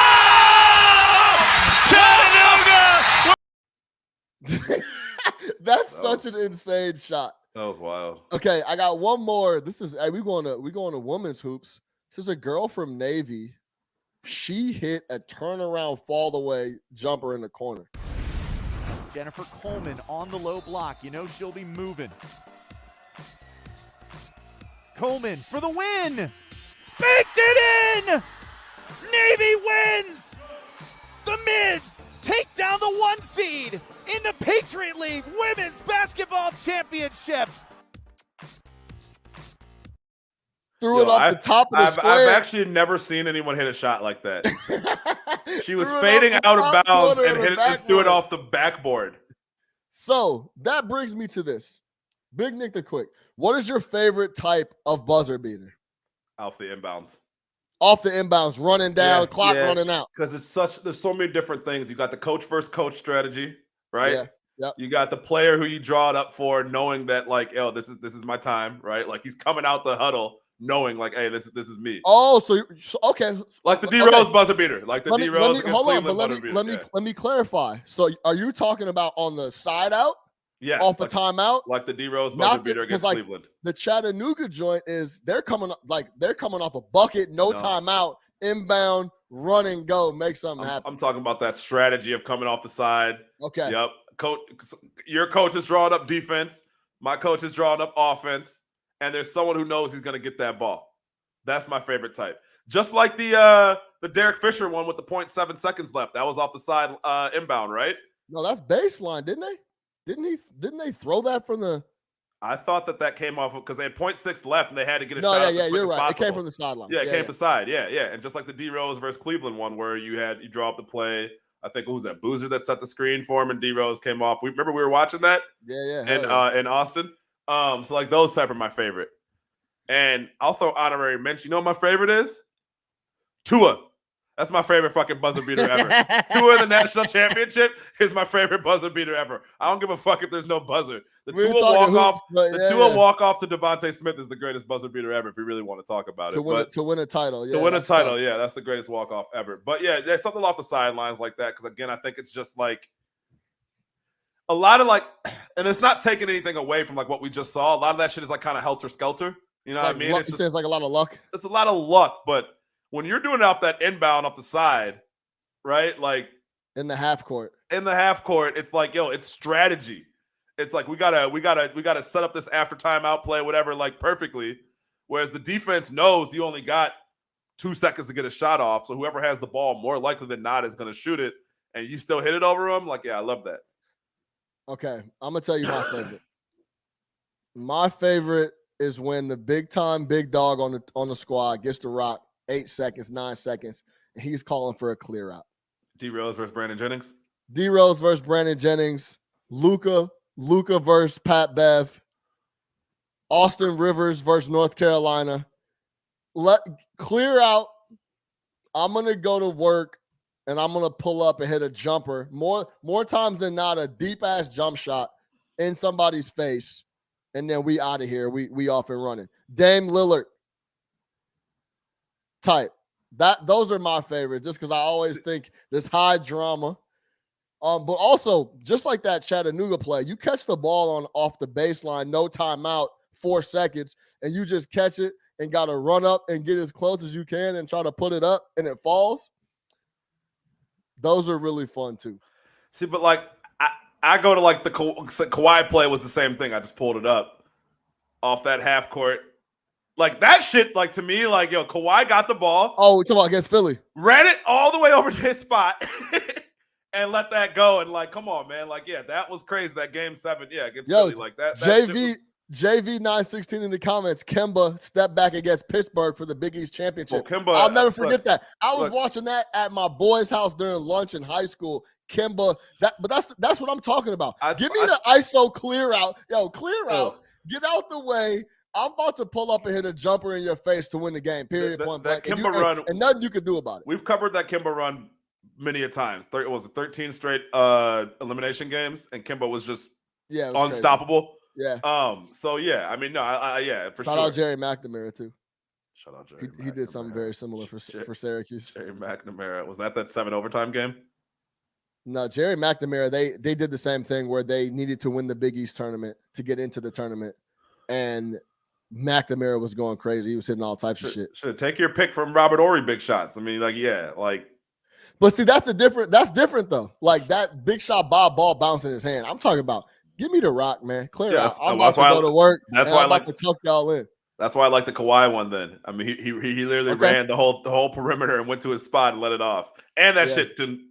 Chattanooga! That's such an insane shot. That was wild. Okay, I got one more. This is we going to women's hoops. This is a girl from Navy. She hit a turnaround fall away jumper in the corner. Jennifer Coleman on the low block. You know she'll be moving. Coleman for the win. Baked it in. Navy wins. The Mids take down the 1 seed in the Patriot League Women's Basketball Championship. Threw it off the top of the square. I've actually never seen anyone hit a shot like that. She was fading out of bounds and threw it off the backboard. So that brings me to this. Big Nick the Quick. What is your favorite type of buzzer beater? Off the inbounds. Off the inbounds, running down, clock running out. Because there's so many different things. You got the coach versus coach strategy, right? Yeah. Yep. You got the player who you draw it up for, knowing that like, oh, this is my time, right? Like he's coming out the huddle, knowing like, hey, this is me. Oh, so okay. Like the D Rose buzzer beater, like the D Rose against hold on, Cleveland but buzzer beater. let me clarify. So are you talking about on the side out? Yeah, off the timeout, like the D Rose buzzer beater against Cleveland. The Chattanooga joint is they're coming off a bucket, no timeout, inbound, run and go, make something happen. I'm talking about that strategy of coming off the side. Okay. Yep. Coach, your coach is drawing up defense. My coach is drawing up offense, and there's someone who knows he's going to get that ball. That's my favorite type. Just like the Derek Fisher one with the 0.7 seconds left. That was off the side inbound, right? No, that's baseline, didn't they? Didn't they throw that from the? I thought that came off because they had 0.6 left and they had to get a no, shot. Yeah, you're right. Possible. It came from the sideline. Yeah, it came from the side. Yeah. And just like the D Rose versus Cleveland one, where you draw up the play. I think who was that? Boozer that set the screen for him, and D Rose came off. We were watching that. Yeah. In Austin. So like those type are my favorite. And I'll throw honorary mention. You know what my favorite is? Tua. That's my favorite fucking buzzer beater ever. Tua in the national championship is my favorite buzzer beater ever. I don't give a fuck if there's no buzzer. The Tua walk-off to Devontae Smith is the greatest buzzer beater ever if we really want to talk about it. To win a title. Yeah, to win a title, yeah, that's the greatest walk-off ever. But yeah, there's something off the sidelines like that because, again, I think it's just like a lot of like – and it's not taking anything away from like what we just saw. A lot of that shit is like kind of helter-skelter. You know what I mean? It's just like a lot of luck. It's a lot of luck, but – when you're doing it off that inbound off the side, right? Like in the half court, it's like, yo, it's strategy. It's like we gotta set up this after timeout play, whatever, like perfectly. Whereas the defense knows you only got 2 seconds to get a shot off. So whoever has the ball more likely than not is gonna shoot it, and you still hit it over them. Like, yeah, I love that. Okay, I'm gonna tell you my favorite. My favorite is when the big dog on the squad gets to rock. 8 seconds, 9 seconds, and he's calling for a clear out. D Rose versus Brandon Jennings. D Rose versus Brandon Jennings. Luka versus Pat Bev. Austin Rivers versus North Carolina. Clear out. I'm gonna go to work and I'm gonna pull up and hit a jumper. More times than not, a deep ass jump shot in somebody's face, and then we out of here. We off and running. Dame Lillard. Type those are my favorites just because I always think this high drama. But also just like that Chattanooga play, you catch the ball off the baseline, no timeout, 4 seconds, and you just catch it and got to run up and get as close as you can and try to put it up and it falls. Those are really fun too. See, but like I go to like the Kawhi play was the same thing. I just pulled it up. off that half court. Like that shit, like to me, like yo, Kawhi got the ball. Oh, we're talking about against Philly. Ran it all the way over to his spot and let that go. And like, come on, man. Like, yeah, that was crazy. That game 7, yeah, against Philly. Like that JV 916 in the comments. Kemba stepped back against Pittsburgh for the Big East championship. Well, Kemba, I'll never forget that. I was watching that at my boy's house during lunch in high school. Kemba, but that's what I'm talking about. Give me the ISO clear out. Yo, clear out. Get out the way. I'm about to pull up and hit a jumper in your face to win the game. Period. Point blank. Kemba run, and nothing you can do about it. We've covered that Kemba run many a times. It was 13 straight elimination games, and Kemba was just unstoppable. Crazy. Yeah. So yeah, I mean, no, yeah, for sure. Shout out Jerry McNamara too. Shout out Jerry. He did something very similar for Syracuse. Jerry McNamara, was that 7 overtime game? No, Jerry McNamara. They did the same thing where they needed to win the Big East tournament to get into the tournament, and McNamara was going crazy. He was hitting all types of shit. Should take your pick from Robert Horry big shots. I mean, like, yeah, like. But see, that's different though. Like that big shot Bob ball bouncing his hand. I'm talking about. Give me the rock, man. Clear out. I'm about to go to work. That's why I'm about to tuck y'all in. That's why I like the Kawhi one. Then I mean, he literally ran the whole perimeter and went to his spot and let it off. And that shit didn't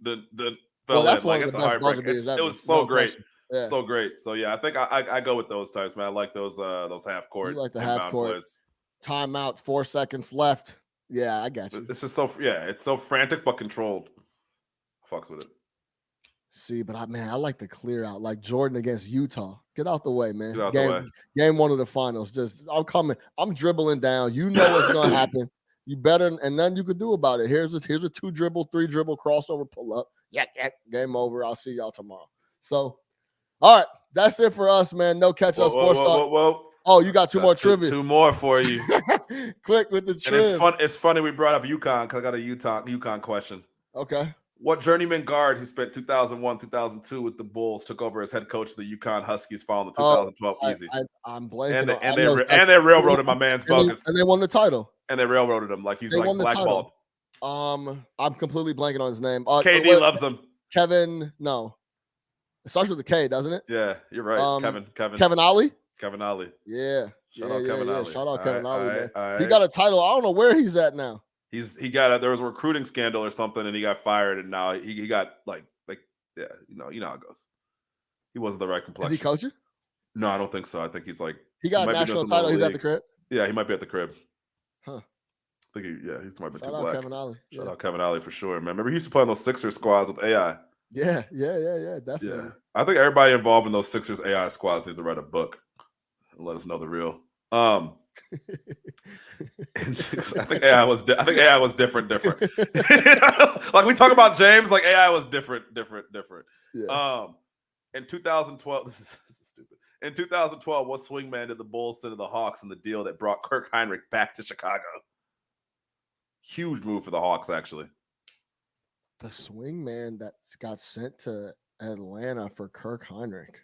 fell in. Like it's a heartbreak. It was so great. Yeah. So great. So yeah, I think I go with those types, man. I like those half court. You like the half court plays. Timeout, 4 seconds left. Yeah, I got you. It's just it's so frantic but controlled. Fucks with it. See, but I like the clear out, like Jordan against Utah. Get out the way, man. Game 1 of the finals. I'm coming. I'm dribbling down. You know what's gonna happen. You better, and nothing you could do about it. Here's a 2 dribble, 3 dribble crossover pull up. Yeah. Game over. I'll see y'all tomorrow. So, all right, that's it for us, man. No catch up sports talk. Whoa. Oh, you got 2 more trivia. 2 more for you. Quick with the trivia. And it's funny we brought up UConn because I got a UConn question. Okay. What journeyman guard who spent 2001, 2002 with the Bulls took over as head coach of the UConn Huskies following the 2012 Easy? I'm blanking. And they railroaded my man's Buckets. And they won the title. And they railroaded him like he's like blackballed. I'm completely blanking on his name. KD loves him. Kevin, no. It starts with a K, doesn't it? Yeah, you're right. Kevin Ollie? Kevin Ollie. Yeah. Shout out Kevin Ollie. Shout out Kevin Ollie, man. He got a title. I don't know where he's at now. There was a recruiting scandal or something, and he got fired, and now he got like yeah, you know how it goes. He wasn't the right complexion. Is he coaching? No, I don't think so. I think he's like he got a national title. He's at the crib. Yeah, he might be at the crib. Huh. I think he might be too black. Kevin Ollie. Shout out Kevin Ollie for sure, man. Remember he used to play on those Sixers squads with AI. Yeah, definitely. Yeah, I think everybody involved in those Sixers AI squads needs to write a book and let us know the real. I think AI was different. Like we talk about James, like AI was different. Yeah. In 2012, this is stupid. In 2012, what swingman did the Bulls send to the Hawks in the deal that brought Kirk Heinrich back to Chicago? Huge move for the Hawks, actually. The swingman that got sent to Atlanta for Kirk Heinrich.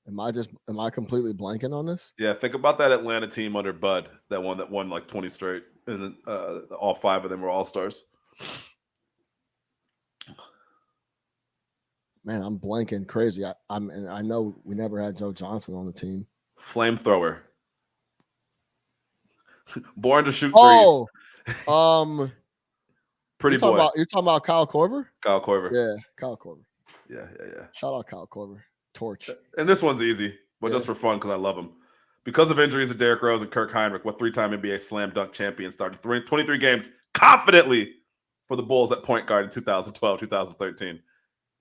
Am I completely blanking on this? Yeah, think about that Atlanta team under Bud, that won like 20 straight, and then all 5 of them were all-stars. Man, I'm blanking crazy. I know we never had Joe Johnson on the team. Flamethrower. Born to shoot threes. Oh, pretty boy. You're talking about Kyle Korver? Kyle Korver. Yeah, Kyle Korver. Yeah. Shout out Kyle Korver. Torch. And this one's easy, but just for fun because I love him. Because of injuries to Derrick Rose and Kirk Heinrich, what 3-time NBA slam dunk champion started 23 games confidently for the Bulls at point guard in 2012, 2013.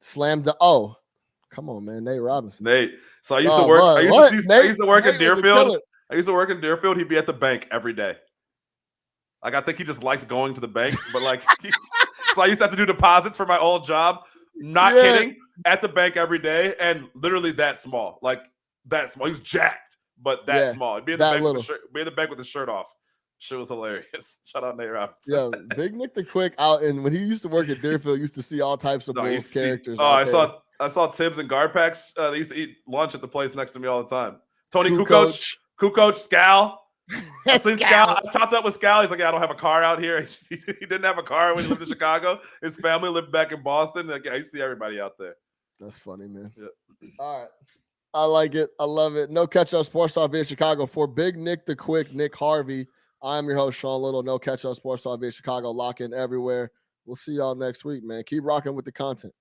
Slam dunk. Oh, come on, man. Nate Robinson. Nate. So I used to work. I used to work in Deerfield. I used to work in Deerfield. He'd be at the bank every day. Like I think he just liked going to the bank, but like, so I used to have to do deposits for my old job. Not kidding. At the bank every day, and literally that small, like that small. He was jacked, but that small. He'd be in the bank with the shirt off. Shit was hilarious. Shout out Nate Robinson. Yeah, Big Nick the Quick out, and when he used to work at Deerfield, used to see all types of Bulls characters. I saw Tibbs and Guard Packs. They used to eat lunch at the place next to me all the time. Tony Kukoc, Scal. I seen Scal. I chopped up with Scal. He's like, yeah, I don't have a car out here. He didn't have a car when he lived in Chicago. His family lived back in Boston. Like, I used to see everybody out there. That's funny, man. Yeah. All right. I like it. I love it. No Catch Up Sports Talk via Chicago. For Big Nick the Quick, Nick Harvey, I'm your host, Sean Little. No Catch Up Sports Talk via Chicago. Lock in everywhere. We'll see y'all next week, man. Keep rocking with the content.